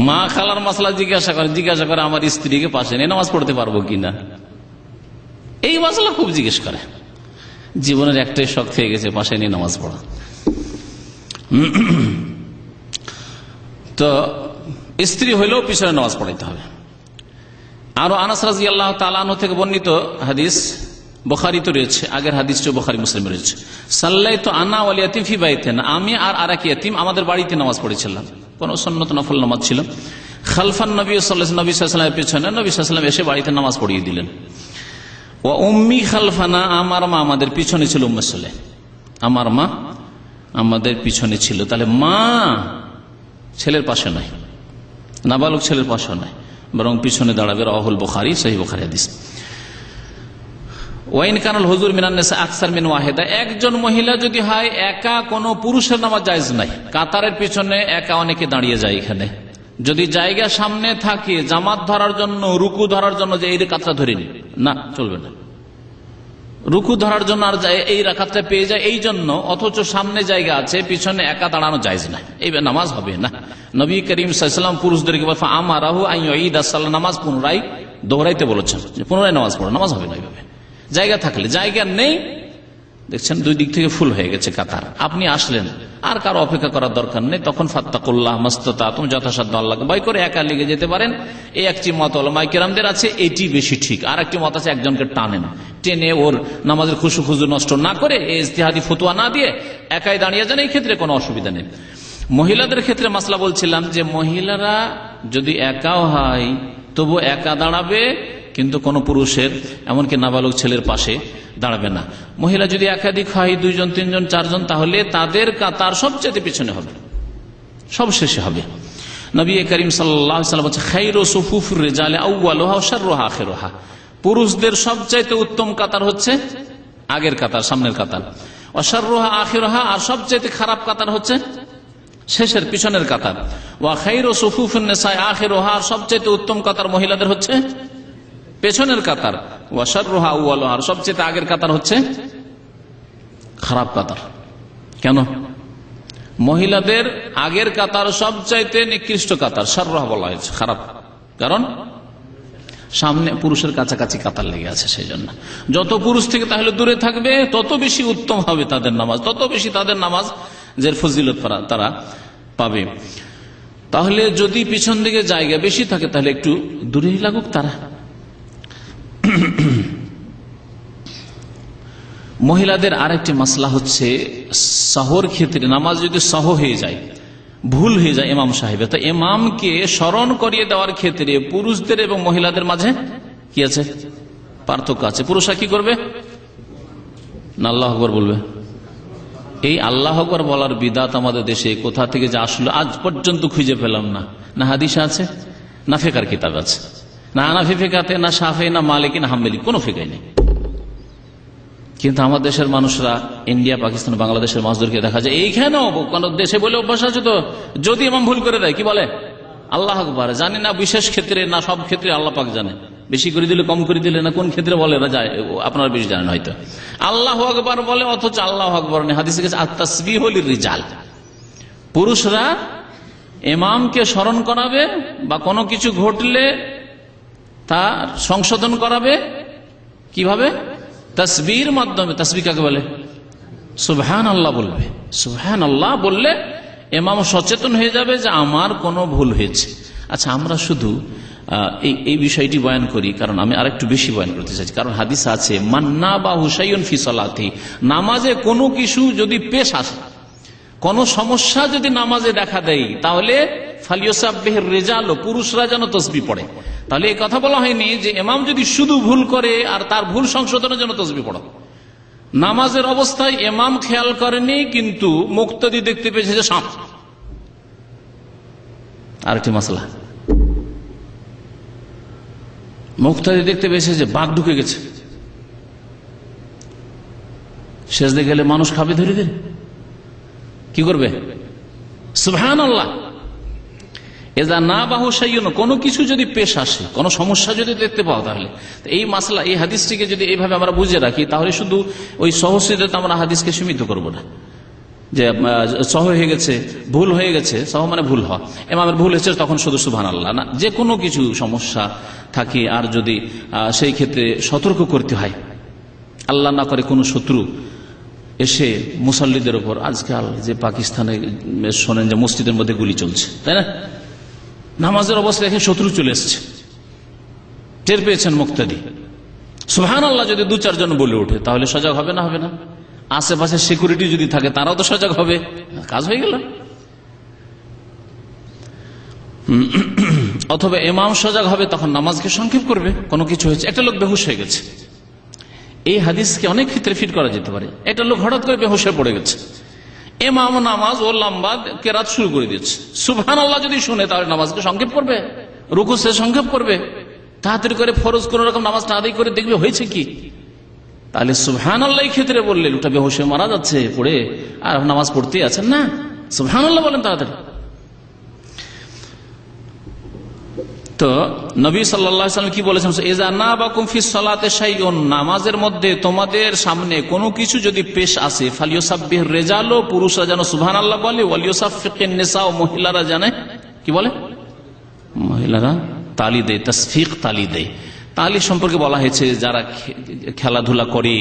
মা খালার মাসলা জিজ্ঞাসা করে আমার স্ত্রীকে পাশে নিয়ে নামাজ পড়তে পারবো কিনা, এই মাসলা খুব জিজ্ঞেস করে। জীবনের একটাই শখ হয়ে গেছে পাশে নিয়ে নামাজ পড়া। তো স্ত্রী হইলেও পিছনে নামাজ পড়াইতে হবে। আরো আনাস রাদিয়াল্লাহু তাআলা আনহু থেকে বর্ণিত হাদিস, বুখারীতে রয়েছে, আগের হাদিসটা বুখারী মুসলিমে রয়েছে, সাল্লাইতু আনা ওয়াল ইয়াতীম ফি বাইতিনা, আমি আর আরেক ইয়াতীম আমাদের বাড়িতে নামাজ পড়েছিলাম, কোন সুন্নত নফল নামাজ ছিল। খালফান নবী সাল্লাল্লাহু আলাইহি ওয়াসাল্লামের পেছনে নবী সাল্লাল্লাহু আলাইহি ওয়াসাল্লাম এসে বাড়িতে নামাজ পড়িয়ে দিলেন। ওয়া উম্মি খালফানা, আমার মা আমাদের পিছনে ছিল, উম্মে সুলাইম, আমার মা আমাদের পিছনে ছিল। তাহলে মা ছেলের পাশে নয়, নাবালক ছেলের পাশে নয়, বরং পিছনে দাঁড়াবে। রাওয়াহুল বুখারী, সহিহ বুখারী হাদিস। ওয়াইন কানাল হুজুর মিনান নিসা আকসার মিন ওয়াহিদা, একজন মহিলা যদি হয় একা, কোনো পুরুষের নামাজ জায়েজ নাই। কাতারের পিছনে একা অনেকে দাঁড়িয়ে যায়, এখানে যদি জায়গা সামনে থাকে জামাত ধরার জন্য, রুকু ধরার জন্য, যে এই রাকাতটা ধরে নি, না চলবে না। রুকু ধরার জন্য আর এই রাকাতটা পেয়ে যায় এই জন্য, অথচ সামনে জায়গা আছে, পিছনে একা দাঁড়ানো জায়েজ না, এই নামাজ হবে না। নবী করিম সাল্লাল্লাহু আলাইহি ওয়াসাল্লাম পুরুষদেরকে আমারাহু আন ইউঈদ আস-সালাহ, নামাজ পুনরায় দোহরাইতে বলেছেন, পুনরায় নামাজ পড়ো, নামাজ হবে না এইভাবে। জায়গা থাকলে, জায়গা নেই, দেখছেন দুই দিক থেকে ফুল হয়ে গেছে কাতার, আপনি আসলেন, আর কারো অপেক্ষা করার দরকার নেই, তখন ফাত্তাকুল্লাহ মাসতাতাতুম, যথাসাধ্য আল্লাহকে ভয় করে একা লেগে যেতে পারেন। এই একটি মত উলামায়ে কেরামদের আছে, এটি বেশি ঠিক। আর একটি মত আছে একজনকে টানেন, টেনে ওর নামাজের খুশু খুজু নষ্ট না করে, ইজতিহাদি ফতোয়া না দিয়ে একাই দাঁড়িয়ে যান, এই ক্ষেত্রে কোনো অসুবিধা নেই। মহিলাদের ক্ষেত্রে মাসলা বলছিলাম যে মহিলারা যদি একাও হয় তবু একা দাঁড়াবে, কিন্তু কোন পুরুষের, এমনকি নাবালক ছেলের পাশে দাঁড়াবে না। মহিলা যদি একাধিক হয়, 2 জন 3 জন 4 জন, তাহলে তাদের কাতার সবচেয়ে পিছনে হবে, সব শেষে হবে। নবী করিম সাল্লাল্লাহু আলাইহি ওয়াসাল্লাম বলেছেন, খায়রু সুফুফির রিজালি আউয়ালুহা ওয়া শাররুহা আখিরুহা, পুরুষদের সবচাইতে উত্তম কাতার হচ্ছে আগের কাতার, সামনের কাতার। ওয়া শাররুহা আখিরুহা, আর সবচাইতে খারাপ কাতার হচ্ছে শেষের, পিছনের কাতার। ওয়া খায়রু সুফুফিন নিসা আখিরুহা, আর সবচাইতে উত্তম কাতার মহিলাদের হচ্ছে পেছনের কাতার। ওয়া শাররুহা আউয়ালুহা, আর সবচেয়ে আগের কাতার হচ্ছে খারাপ কাতার। কেন? মহিলাদের আগের কাতার সবচাইতে নিকৃষ্ট কাতার, শাররুহা বলা হয়েছে, খারাপ, কারণ সামনে পুরুষের কাছাকাছি কাতার লেগে আছে। সেই জন্য যত পুরুষ থেকে তাহলে দূরে থাকবে, তত বেশি উত্তম হবে তাদের নামাজ, তত বেশি তাদের নামাজ যে ফজিলত তারা পাবে। তাহলে যদি পিছন দিকে জায়গা বেশি থাকে তাহলে একটু দূরেই লাগুক তারা। মহিলাদের আরেকটি মাসলা হচ্ছে সাহর ক্ষেত্রে, নামাজ যদি সাহ হয়ে যায়, ভুল হয়ে যায় ইমাম সাহেবের, তো ইমামকে স্মরণ করিয়ে দেওয়ার ক্ষেত্রে পুরুষদের এবং মহিলাদের মাঝে কি আছে? পার্থক্য আছে। পুরুষরা কি করবে? না আল্লাহ আকবার বলবে। এই আল্লাহ আকবার বলার বিদাত আমাদের দেশে কোথা থেকে যে আসলো আজ পর্যন্ত খুঁজে পেলাম না। না হাদিসে আছে, না ফিকার কিতাব আছে, না হানাফি ফিকাতে, না শাফি, না মালিকি, না হাম্বলি, কোনো ফিকাই নেই। কিন্তু আমার দেশের মানুষরা, ইন্ডিয়া, পাকিস্তান, বাংলাদেশের মানুষদেরকে দেখা যায় এইখানেও কোন দেশে বলে অভ্যাস আছে, তো যদি ইমাম ভুল করে দেয় কি বলে? আল্লাহ আকবার। জানি না বিশেষ ক্ষেত্রে না সব ক্ষেত্রে আল্লাহ পাক জানে, বেশি করে দিলে কম করে দিলে না কোন ক্ষেত্রে বলে না যায়, আপনারা বেশি জানেন হয়তো। আল্লাহ আকবার বলে, অথচ আল্লাহ আকবার নেই। হাদিসে গেছে আত-তাসবিহু লির-রিজাল, পুরুষরা ইমামকে স্মরণ করাবে বা কোনো কিছু ঘটলে তার সংশোধন করাবে কিভাবে? তাসবির মাধ্যমে। তাসবিহ কাকে বলে? সুবহানাল্লাহ বলবে। সুবহানাল্লাহ বললে ইমাম সচেতন হয়ে যাবে যে আমার কোনো ভুল হয়েছে। আচ্ছা, আমরা শুধু এই বিষয়টি বয়ান করি কারণ আমি আরেকটু বেশি বয়ান করতে চাইছি, কারণ হাদিস আছে মান্না বা হুসাইয়ুন ফি সালাতি, নামাজে কোনো কিছু যদি পেশ আসে, কোন সমস্যা যদি নামাজে দেখা দেয়, তাহলে ফালিয়াসাব্বিহির রিজাল, পুরুষরা যেন তাসবিহ পড়ে। তাহলে এই কথা বলা হয়নি যে ইমাম যদি শুধু ভুল করে আর তার ভুল সংশোধনের জন্য তাসবিহ পড়ো। নামাজের অবস্থায় ইমাম খেয়াল করেনি, কিন্তু মুক্তাদি দেখতে পেয়েছে যে সাপ। আরেকটি মাসলা, মুক্তাদি দেখতে পেয়েছে যে বাঘ ঢুকে গেছে, সেজদে গেলে মানুষ খাবে ধরে ধরে, কি করবে? সুবহানাল্লাহ। এজা না বাহু শাইয়ুন, কোনো কিছু যদি পেশ আসে, কোনো সমস্যা যদি দেখতে পাও, তাহলে এই মাসলা, এই হাদিসটিকে যদি এইভাবে আমরা বুঝে রাখি, তাহলে শুধু ওই সহজে আমরা হাদিসকে সীমিত করব না যে সহ হয়ে গেছে, ভুল হয়ে গেছে। সহ মানে ভুল হওয়া, ইমামের ভুল হয়েছে তখন শুধু সুবহানাল্লাহ না, যে কোনো কিছু সমস্যা থাকে আর যদি সেই ক্ষেত্রে সতর্ক করতে হয়, আল্লাহ না করে কোনো শত্রু এসে মুসল্লিদের উপর, আজকাল যে পাকিস্তানে শোনেন যে মসজিদের মধ্যে গুলি চলছে, তাই না? নামাজের অবস্থা দেখে শত্রু চলে এসছে, টের পেয়েছেন মুক্তাদি, সুবহানাল্লাহ যদি 2-4 জন বলে ওঠে, তাহলে সজাগ হবে না? হবে না? আশেপাশে সিকিউরিটি যদি থাকে তারাও তো সজাগ হবে, কাজ হয়ে গেল। অথবা ইমাম সজাগ হবে, তখন নামাজকে সংক্ষেপ করবে। কোনো কিছু হয়েছে, একটা লোক বেহুশ হয়ে গেছে, এই হাদিসকে অনেক ক্ষেত্রে ফিট করা যেতে পারে। একটা লোক হঠাৎ করে বেহুশ হয়ে পড়ে গেছে, ইমাম নামাজ ও লম্বা কেরাত শুরু করে দিচ্ছে, সুবহানাল্লাহ যদি শুনে তাহলে নামাজকে সংক্ষেপ করবে, রুকু সে সংক্ষেপ করবে, তাড়াতাড়ি করে ফরজ কোন রকম নামাজটা আদায় করে দেখবে হয়েছে কি। তাহলে সুবহানাল্লাহ ক্ষেত্রে বললে লোকটা বেহুশ হয়ে মারা যাচ্ছে পড়ে, আর নামাজ পড়তেই আছেন না, সুবহানাল্লাহ বলেন তাড়াতাড়ি। তো নবী সাল্লাল্লাহু আলাইহি ওয়াসাল্লাম কি বলেছেন, ইযা নাবাকুম ফিস সালাতি শাইউন, নামাজের মধ্যে তোমাদের সামনে কোনো কিছু যদি পেশ আসে, ফালিয়ুসাব্বিহ রিজালু, পুরুষরা যেন সুবহানাল্লাহ বলে, ওয়ালিয়ুসাফফিকিন নিসা, মহিলারা জানে কি বলে, মহিলারা তালি দেয়, তাসফিক তালি দেয়। তালি সম্পর্কে বলা হয়েছে যারা খেলাধুলা করে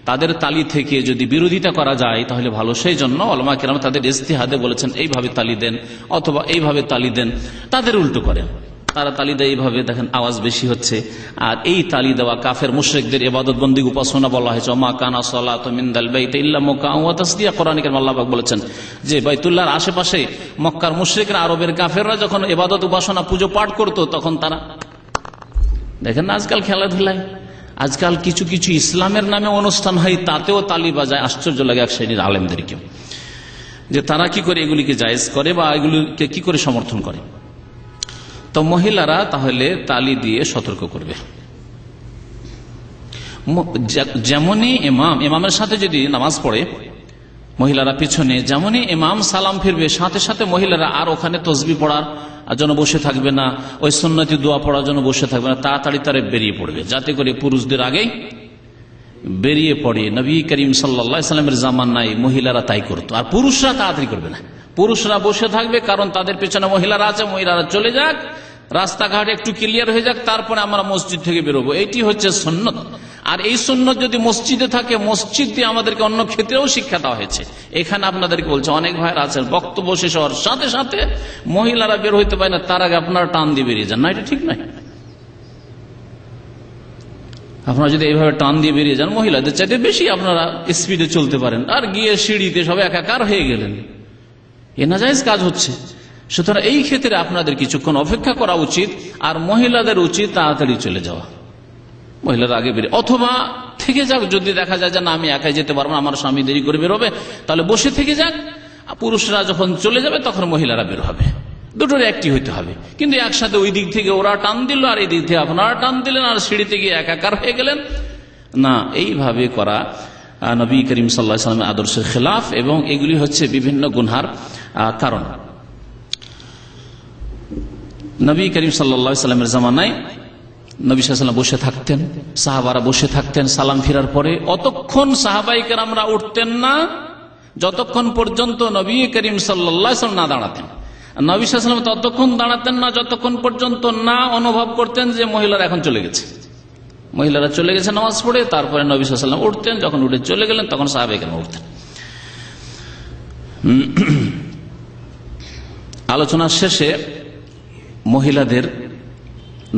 তাদের তালি থেকে যদি বিরোধিতা করা যায় তাহলে ভালো। সেই জন্য উলামা কেরাম তাদের ইজতিহাদে বলেছেন এইভাবে তালি দেন অথবা এইভাবে তালি দেন, তাদের উল্টো করেন। তারা তালি দেয় এইভাবে, দেখেন আওয়াজ বেশি হচ্ছে। আর এই তালি দেওয়া কাফের মুশরিকদের ইবাদত বন্দেগী উপাসনা বলা হয়েছে, ওমা কানা সালাতু মিনাল বাইতি ইল্লা মুকাআ ওয়া তাসদিয়া। কোরআনে কারিমে আল্লাহ পাক বলেছেন যে বাইতুল্লাহর আশেপাশে মক্কার মুশরিকরা, আরবের কাফেররা যখন ইবাদত উপাসনা পুজো পাঠ করত তখন তারা, দেখেন না আজকাল খেলাধুলায়, আজকাল কিছু কিছু ইসলামের নামে অনুষ্ঠান হয় তাতেও তালি বাজায়। আশ্চর্য লাগে এক শ্রেণীর আলেমদেরকে যে তারা কি করে এগুলিকে জায়েজ করে বা এগুলিকে কি করে সমর্থন করে। তো মহিলারা তাহলে তালি দিয়ে সতর্ক করবে। যেমনই ইমামের সাথে যদি নামাজ পড়ে মহিলারা পিছনে, যেমনই ইমাম সালাম ফিরবে সাথে সাথে মহিলারা আর ওখানে তসবিহ পড়ার জন্য বসে থাকবে না, ওই সুন্নতি দোয়া পড়ার জন্য বসে থাকবে না, তাড়াতাড়ি তারা বেরিয়ে পড়বে, যাতে করে পুরুষদের আগেই বেরিয়ে পড়ে। নবী করিম সাল্লাল্লাহু আলাইহি ওয়াসাল্লামের জামানায় মহিলারা তাই করতো, আর পুরুষরা তাড়াতাড়ি করবে না, পুরুষরা বসে থাকবে, কারণ তাদের পেছনে মহিলারা আছে, মহিলারা চলে যাক, রাস্তাঘাট একটু ক্লিয়ার হয়ে যাক, তারপরে আমরা মসজিদ থেকে বেরোবো। এইটি হচ্ছে সুন্নত। আর এই সুন্নত যদি মসজিদে থাকে, মসজিদ দিয়ে আমাদেরকে অন্য ক্ষেত্রেও শিক্ষা দেওয়া হয়েছে। এখানে আপনাদেরকে বলছে, অনেক ভাইরা আছেন বক্তব্য শেষ হওয়ার সাথে সাথে মহিলারা বের হইতে পারে না, তার আগে আপনারা টান দিয়ে বেরিয়ে যান, না এটা ঠিক নয়। আপনারা যদি এইভাবে টান দিয়ে বেরিয়ে যান, মহিলাদের চাইতে বেশি আপনারা স্পিডে চলতে পারেন, আর গিয়ে সিঁড়িতে সব একাকার হয়ে গেলেন, এ নাজায়েজ কাজ হচ্ছে। সুতরাং এই ক্ষেত্রে আপনাদের কিছুক্ষণ অপেক্ষা করা উচিত, আর মহিলাদের উচিত তাড়াতাড়ি চলে যাওয়া, মহিলারা আগে বেরিয়ে, অথবা থেকে যাক, যদি দেখা যায় যে না আমি একাই যেতে পারবো না, আমার স্বামী দেরি করে বেরোবে, তাহলে বসে থেকে যাক, পুরুষরা যখন চলে যাবে তখন মহিলারা বের হবে, দুটোর একটি হইতে হবে। কিন্তু একসাথে ওই দিক থেকে ওরা টান দিল আর এই দিক থেকে আপনারা টান দিলেন আর সিঁড়িতে গিয়ে একাকার হয়ে গেলেন, না, এইভাবে করা নবী করিম সাল্লাল্লাহু আলাইহি ওয়াসাল্লামের আদর্শের খেলাফ, এবং এগুলি হচ্ছে বিভিন্ন গুনহার কারণ। নবী করিম সাল্লাল্লাহু আলাইহি ওয়াসাল্লামের জামানায় নবী সাল্লাল্লাহু আলাইহি ওয়াসাল্লাম বসে থাকতেন, সাহাবারা বসে থাকতেন, সালাম ফিরার পরে অতক্ষণ সাহাবায়ে কেরামরা উঠতেন না যতক্ষণ পর্যন্ত নবী করিম সাল্লাল্লাহু আলাইহি ওয়াসাল্লাম না দাঁড়াতেন। নবী সাল্লাল্লাহু আলাইহি ওয়াসাল্লাম ততক্ষণ দাঁড়াতেন না যতক্ষণ পর্যন্ত না অনুভব করতেন যে মহিলারা এখন চলে গেছে, মহিলারা চলে গেছে নামাজ পড়ে। তারপরে নবী সাল্লাল্লাহু আলাইহি ওয়াসাল্লাম উঠতেন, যখন উঠে চলে গেলেন তখন সাহাবায়ে কেরাম উঠতেন। আলোচনার শেষে মহিলাদের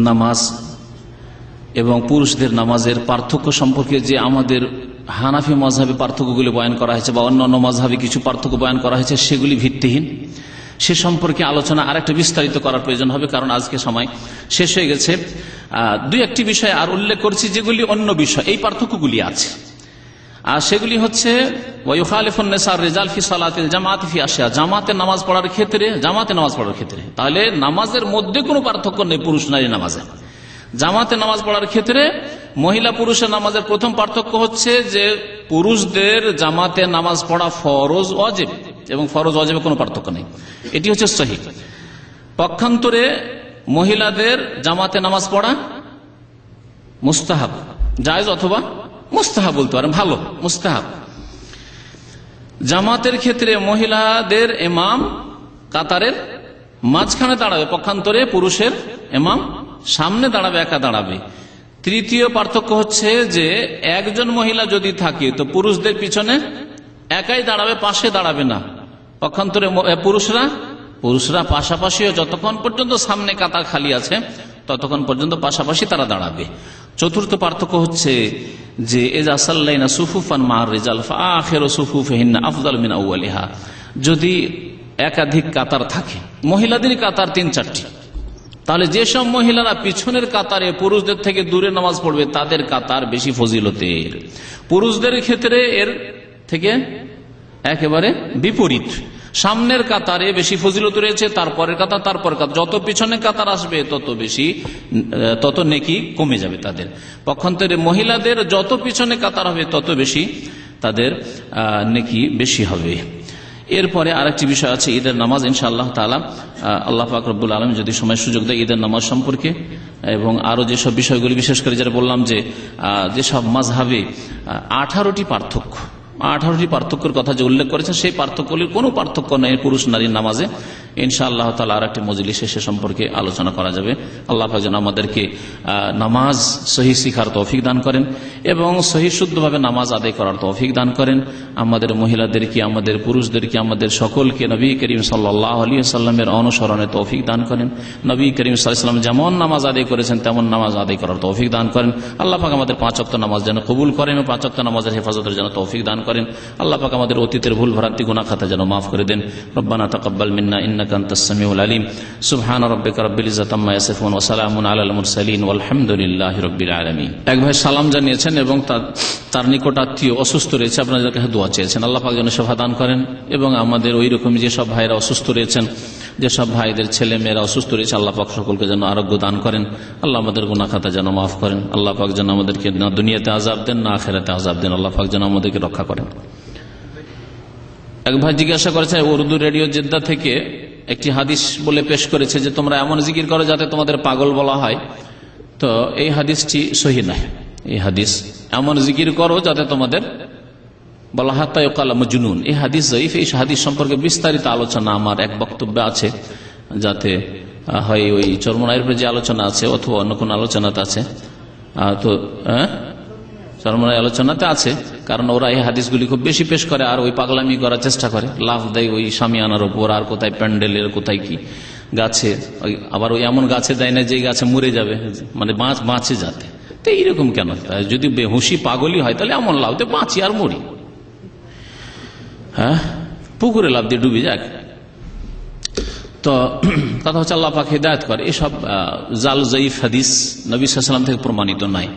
নামাজ এবং পুরুষদের নামাজের পার্থক্য সম্পর্কে যে আমাদের হানাফি মাযহাবে পার্থক্যগুলি বয়ান করা হয়েছে বা অন্যান্য মাযহাবে কিছু পার্থক্য বয়ান করা হয়েছে, সেগুলি ভিত্তিহীন। সে সম্পর্কে আলোচনা আরেকটা বিস্তারিত করার প্রয়োজন হবে, কারণ আজকে সময় শেষ হয়ে গেছে। দুই একটি বিষয় আর উল্লেখ করছি যেগুলি অন্য বিষয়, এই পার্থক্যগুলি আছে, আর সেগুলি হচ্ছে ওয়ায়ুখালিফুন নিসা রিজাল ফি সালাতিল জামাতি ফি আশিয়া, জামাতে নামাজ পড়ার ক্ষেত্রে, তাহলে নামাজের মধ্যে কোনো পার্থক্য নেই পুরুষ নারী নামাজে। জামাতে নামাজ পড়ার ক্ষেত্রে মহিলা পুরুষের নামাজের প্রথম পার্থক্য হচ্ছে যে পুরুষদের জামাতে নামাজ পড়া ফরজ ওয়াজিব, এবং ফরজ ওয়াজিবে কোনো পার্থক্য নেই, এটি হচ্ছে সহিহ। পক্ষান্তরে মহিলাদের জামাতে নামাজ পড়া মুস্তাহাব, জায়েজ অথবা মুস্তাহাব বলতে পারেন, ভালো মুস্তাহাব। জামাতের ক্ষেত্রে মহিলাদের ইমাম কাতারের মাঝখানে দাঁড়াবে, পক্ষান্তরে পুরুষের ইমাম সামনে দাঁড়াবে, একা দাঁড়াবে। তৃতীয় পার্থক্য হচ্ছে যে একজন মহিলা যদি থাকে তো পুরুষদের পিছনে একাই দাঁড়াবে, পাশে দাঁড়াবে না। পক্ষান্তরে পুরুষরা পাশাপাশিও, যতক্ষণ পর্যন্ত সামনে কাতার খালি আছে ততক্ষণ পর্যন্ত পাশাপাশি তারা দাঁড়াবে। চতুর্থ পার্থক্য হচ্ছে যে ইযা সাল্লাইনা সুফুফান মা'আর রিজাল ফাআখিরু সুফুফিহিন্না আফদালু মিন আউয়ালিহা, যদি একাধিক কাতার থাকে, মহিলাদের কাতার 3-4টি, তাহলে যেসব মহিলারা পিছনের কাতারে পুরুষদের থেকে দূরে নামাজ পড়বে তাদের কাতার বেশি ফজিলতের। পুরুষদের ক্ষেত্রে এর থেকে একেবারে বিপরীত, সামনের কাতারে বেশি ফজিলত রয়েছে, তারপরের কাতার, যত পিছনে কাতার আসবে তত নেকি কমে যাবে তাদের। পক্ষান্তরে মহিলাদের যত পিছনে কাতার হবে তত বেশি তাদের নেকি বেশি হবে। এরপরে আরেকটি বিষয় আছে ঈদের নামাজ, ইনশাআল্লাহ তাআলা আল্লাহ পাক রব্বুল আলামিন যদি সময় সুযোগ দেয় ঈদের নামাজ সম্পর্কে এবং আরো যেসব বিষয়গুলি, বিশেষ করে যেটা বললাম যে যেসব মাযহাবে 18টি পার্থক্যের কথা যে উল্লেখ করেছেন, সেই পার্থক্যগুলির কোনো পার্থক্য নেই পুরুষ নারীর নামাজে। ইনশাআল্লাহ তাআলা আর একটি মজলিসে সে সম্পর্কে আলোচনা করা যাবে। আল্লাহ পাক যেন আমাদেরকে নামাজ সহি শিখার তৌফিক দান করেন এবং সহি শুদ্ধভাবে নামাজ আদায় করার তৌফিক দান করেন। আমাদের মহিলাদেরকে, আমাদের পুরুষদেরকে, আমাদের সকলকে নবী করিম সাল্লাল্লাহু আলাইহি ওয়াসাল্লামের অনুসরণে তৌফিক দান করেন। নবী করিম সাল্লাল্লাহু আলাইহি ওয়াসাল্লাম যেমন নামাজ আদায় করেছেন তেমন নামাজ আদায় করার তৌফিক দান করেন। আল্লাহ পাক আমাদের 5 ওয়াক্ত নামাজ যেন কবুল করেন এবং 5 ওয়াক্ত নামাজের হেফাজতের যেন তৌফিক দান করেন। আল্লাহ পাক আমাদের অতীতের ভুল ভ্রান্তি গুনাহ খাতা যেন মাফ করে দেন। রব্বানা তাকাব্বাল মিন্না ইন্নাকা আনতাস সামিউল আলিম। সুবহানা রাব্বিকা রাব্বিল ইজ্জাতি আম্মা ইয়াসিফুন ওয়া সালামুন আলাল মুরসালিন ওয়ালহামদুলিল্লাহি রাব্বিল আলামিন। এক ভাই সালাম জানিয়েছেন এবং তার নিকট আত্মীয় অসুস্থ রয়েছে, আপনাদের কাছে দোয়া চেয়েছেন। আল্লাহ পাক যেন শিফা দান করেন এবং আমাদের ওই রকম যেসব ভাইরা অসুস্থ রয়েছেন, যেসব ভাইদের ছেলে মেয়েরা অসুস্থ রয়েছে, আল্লাহ পাক সকলকে যেন আরোগ্য দান করেন। আল্লাহ আমাদের গুনাহ খাতা যেন মাফ করেন। আল্লাহ পাক যেন আমাদেরকে না দুনিয়াতে আযাব দেন না আখিরাতে আযাব দেন। আল্লাহ পাক যেন আমাদেরকে রক্ষা করেন। এক ভাই জিজ্ঞাসা করেছে, উর্দু রেডিও জেদ্দা থেকে একটি হাদিস বলে পেশ করেছে যে তোমরা এমন জিকির করো যাতে তোমাদের পাগল বলা হয়। তো এই হাদিসটি সহি নয়। এই হাদিস এমন জিকির করো যাতে তোমাদের বলা হয় তাই কালা মজনুন, এই হাদিস জয়ীফ। এই হাদিস সম্পর্কে বিস্তারিত আলোচনা আমার এক বক্তব্যে আছে, যাতে হয় ওই চরমনায়ের উপরে যে আলোচনা আছে অথবা অন্য কোন আলোচনাতে আছে। তো চরমনায় আলোচনাতে আছে, কারণ ওরা এই হাদিসগুলি খুব বেশি পেশ করে আর ওই পাগলামি করার চেষ্টা করে, লাফ দেয় ওই সামিয়ানার উপর, আর কোথায় প্যান্ডেলের, কোথায় কি গাছে, আবার ওই এমন গাছে দেয় না যে গাছে মরে যাবে, মানে বাঁচে যাতে। তো এইরকম কেন? যদি বেহুশি পাগলই হয় তাহলে এমন লাভ তো বাঁচি আর মরি, হ্যাঁ, পুকুরে লাভ দিয়ে ডুবে যাক। তো কথা হচ্ছে আল্লাহ পাক হিদায়াত করে। এসব জাল জয়ীফ হাদিস নবী সাল্লাল্লাহু আলাইহি ওয়াসাল্লাম থেকে প্রমাণিত নয়।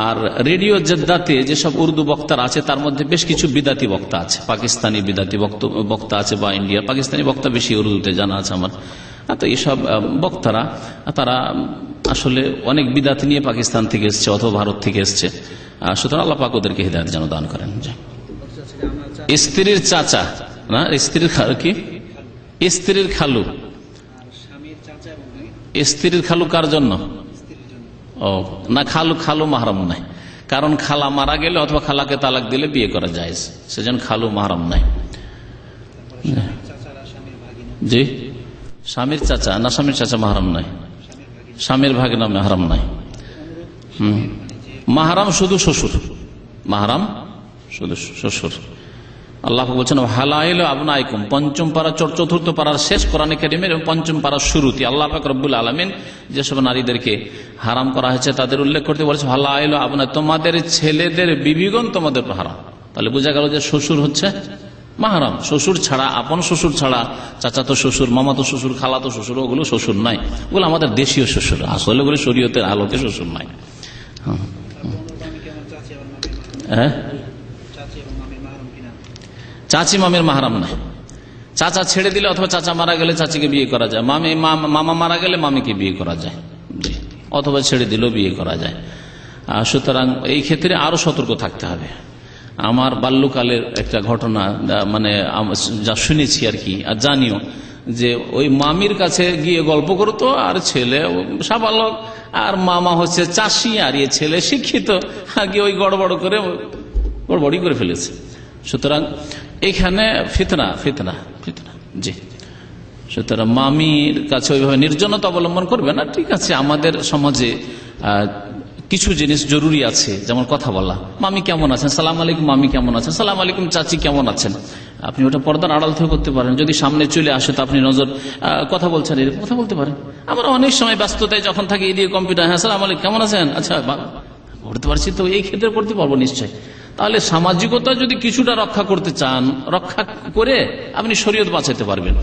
আর রেডিও জেদ্দাতে যেসব উর্দু বক্তারা আছে তার মধ্যে বেশ কিছু বিদাতি বক্তা আছে, পাকিস্তানি বিদাতি বক্তা আছে, বা ইন্ডিয়ার পাকিস্তানি বক্তা বেশি উর্দুতে জানা আছে আমার। তো এইসব বক্তারা তারা আসলে অনেক বিদাত নিয়ে পাকিস্তান থেকে এসছে অথবা ভারত থেকে এসছে। সুতরাং আল্লাহ পাক ওদেরকে হিদায়াত যেন দান করেন। স্ত্রীর চাচা না, স্ত্রীর কি, স্ত্রীর খালু, স্ত্রীর খালু কার জন্য? ও না, খালু মাহরাম নাই, কারণ খালা মারা গেলে অথবা খালাকে তালাক দিলে বিয়ে করা যায়, সেজন্য খালু মাহরাম নাই। জি, স্বামীর চাচা না, স্বামীর চাচা মাহরাম নাই, স্বামীর ভাগনা মাহরাম নাই। মাহরাম শুধু শ্বশুর, মাহরাম শুধু শ্বশুর। আল্লাহ বলছেন হালাইল আবনাইকুম, পঞ্চম পারা চতুর্থ পারার শেষ কোরআনে কারীমের এবং পঞ্চম পারার শুরুতে আল্লাহ পাক রব্বুল আলামিন যেসব নারীদেরকে হারাম করা হয়েছে তাদের উল্লেখ করতে বলেছে হালাইল আবনাই, তোমাদের ছেলেদের বিবিগণ তোমাদের হারাম। তাহলে বোঝা গেল যে শ্বশুর হচ্ছে মাহরাম। শ্বশুর ছাড়া, আপন শ্বশুর ছাড়া, চাচাতো শ্বশুর, মামাতো শ্বশুর, খালাতো শ্বশুর, ওগুলো শ্বশুর নাই, ওগুলো আমাদের দেশীয় শ্বশুর, আসলে ওগুলো শরীয়তের আলোকে শ্বশুর নাই। হ্যাঁ, চাচি মামের মাহরাম নাই। চাচা ছেড়ে দিলে অথবা চাচা মারা গেলে চাচিকে বিয়ে করা যায়, মামা মারা গেলে মামিকে বিয়ে করা যায়, অথবা ছেড়ে দিলেও বিয়ে করা যায়। সুতরাং এই ক্ষেত্রে আরো সতর্ক থাকতে হবে। আমার বাল্যকালের একটা ঘটনা, মানে যা শুনেছি আর কি, আর জানিও যে ওই মামির কাছে গিয়ে গল্প করতো, আর ছেলে সাবালক, আর মামা হচ্ছে চাষি, আর এ ছেলে শিক্ষিত, গিয়ে ওই গড়বড়ি করে ফেলেছে। সুতরাং এখানে ফিতনা। জি, সুতরাং মামির কাছে ওইভাবে নির্জনতা অবলম্বন করবে না। ঠিক আছে, আমাদের সমাজে কিছু জিনিস জরুরি আছে, যেমন কথা বলা, মামি কেমন আছেন, সালাম আলাইকুম মামি কেমন আছেন, সালাম আলাইকুম চাচি কেমন আছেন, আপনি ওটা পর্দার আড়াল থেকে করতে পারেন। যদি সামনে চলে আসে তো আপনি নজর, কথা বলছেন, এরকম কথা বলতে পারেন। আমরা অনেক সময় ব্যস্ততায় যখন থাকি এদিকে কম্পিউটার, হ্যাঁ সালাম আলাইকুম কেমন আছেন, আচ্ছা করতে পারছি, তো এই ক্ষেত্রে করতে পারবো নিশ্চয়। তাহলে সামাজিকতা যদি কিছুটা রক্ষা করতে চান, রক্ষা করে আপনি শরীয়ত বাঁচাতে পারবেন,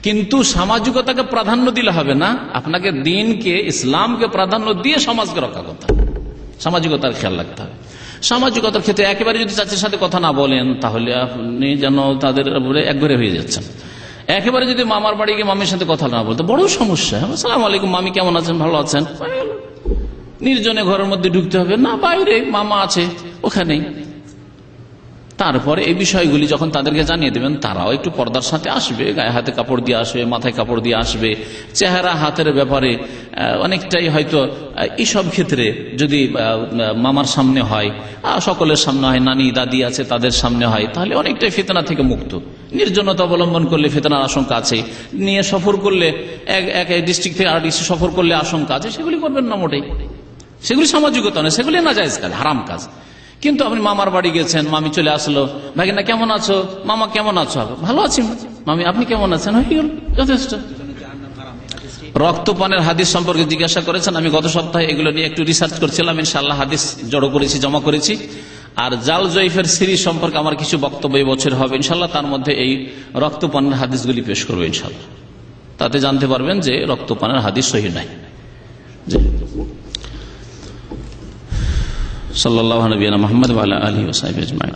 কিন্তু সামাজিকতাকে প্রাধান্য দিলে হবে না। আপনাকে দিনকে, ইসলামকে প্রাধান্য দিয়ে সমাজকে রক্ষা করতে হবে, সামাজিকতার খেয়াল রাখতে হবে। সামাজিকতার ক্ষেত্রে একেবারে যদি চাচির সাথে কথা না বলেন তাহলে আপনি যেন তাদের একবারে হয়ে যাচ্ছেন। একেবারে যদি মামার বাড়ি গিয়ে মামির সাথে কথা না বলতে, বড় সমস্যা। আসসালামু আলাইকুম মামি কেমন আছেন, ভালো আছেন, নির্জনে ঘরের মধ্যে ঢুকতে হবে না, বাইরে মামা আছে ওখানেই। তারপরে এই বিষয়গুলি যখন তাদেরকে জানিয়ে দেবেন, তারাও একটু পর্দার সাথে আসবে, গায়ে হাতে কাপড় দিয়ে আসবে, মাথায় কাপড় দিয়ে আসবে। চেহারা হাতের ব্যাপারে অনেকটাই হয়তো এইসব ক্ষেত্রে যদি মামার সামনে হয়, সকলের সামনে হয়, নানি দাদি আছে তাদের সামনে হয়, তাহলে অনেকটাই ফিতনা থেকে মুক্ত। নির্জনতা অবলম্বন করলে ফিতনার আশঙ্কা আছে, নিয়ে সফর করলে এক ডিস্ট্রিক্ট থেকে আর ডিস্ট্রিক্ট সফর করলে আশঙ্কা আছে, সেগুলি করবেন না মোটেই। সেগুলি সামাজিকতা নয়, সেগুলি নাজায়েজ কাজ, হারাম কাজ। কিন্তু আপনি মামার বাড়ি গেছেন, মামি চলে আসলো, ভাগিনা কেমন আছো, মামা কেমন আছো, ভালো আছি মামি, আপনি কেমন আছেন, হয়ে গেল, যথেষ্ট। রক্তপানের হাদিস সম্পর্কে জিজ্ঞাসা করেছেন, আমি গত সপ্তাহে এগুলো নিয়ে একটু রিসার্চ করছিলাম, ইনশাআল্লাহ হাদিস জড়ো করেছি, জমা করেছি। আর জাল জয়ীফের সিরিজ সম্পর্কে আমার কিছু বক্তব্য এই বছর হবে ইনশাআল্লাহ, তার মধ্যে এই রক্তপানের হাদিসগুলি পেশ করবো ইনশাআল্লাহ। তাতে জানতে পারবেন যে রক্তপানের হাদিস সহিহ নাই। সাল্লাল্লাহু আলাইহি ওয়া সাল্লাম মুহাম্মদ ওয়া আলা আলিহি ওয়া সাহবিহি আজমাইন।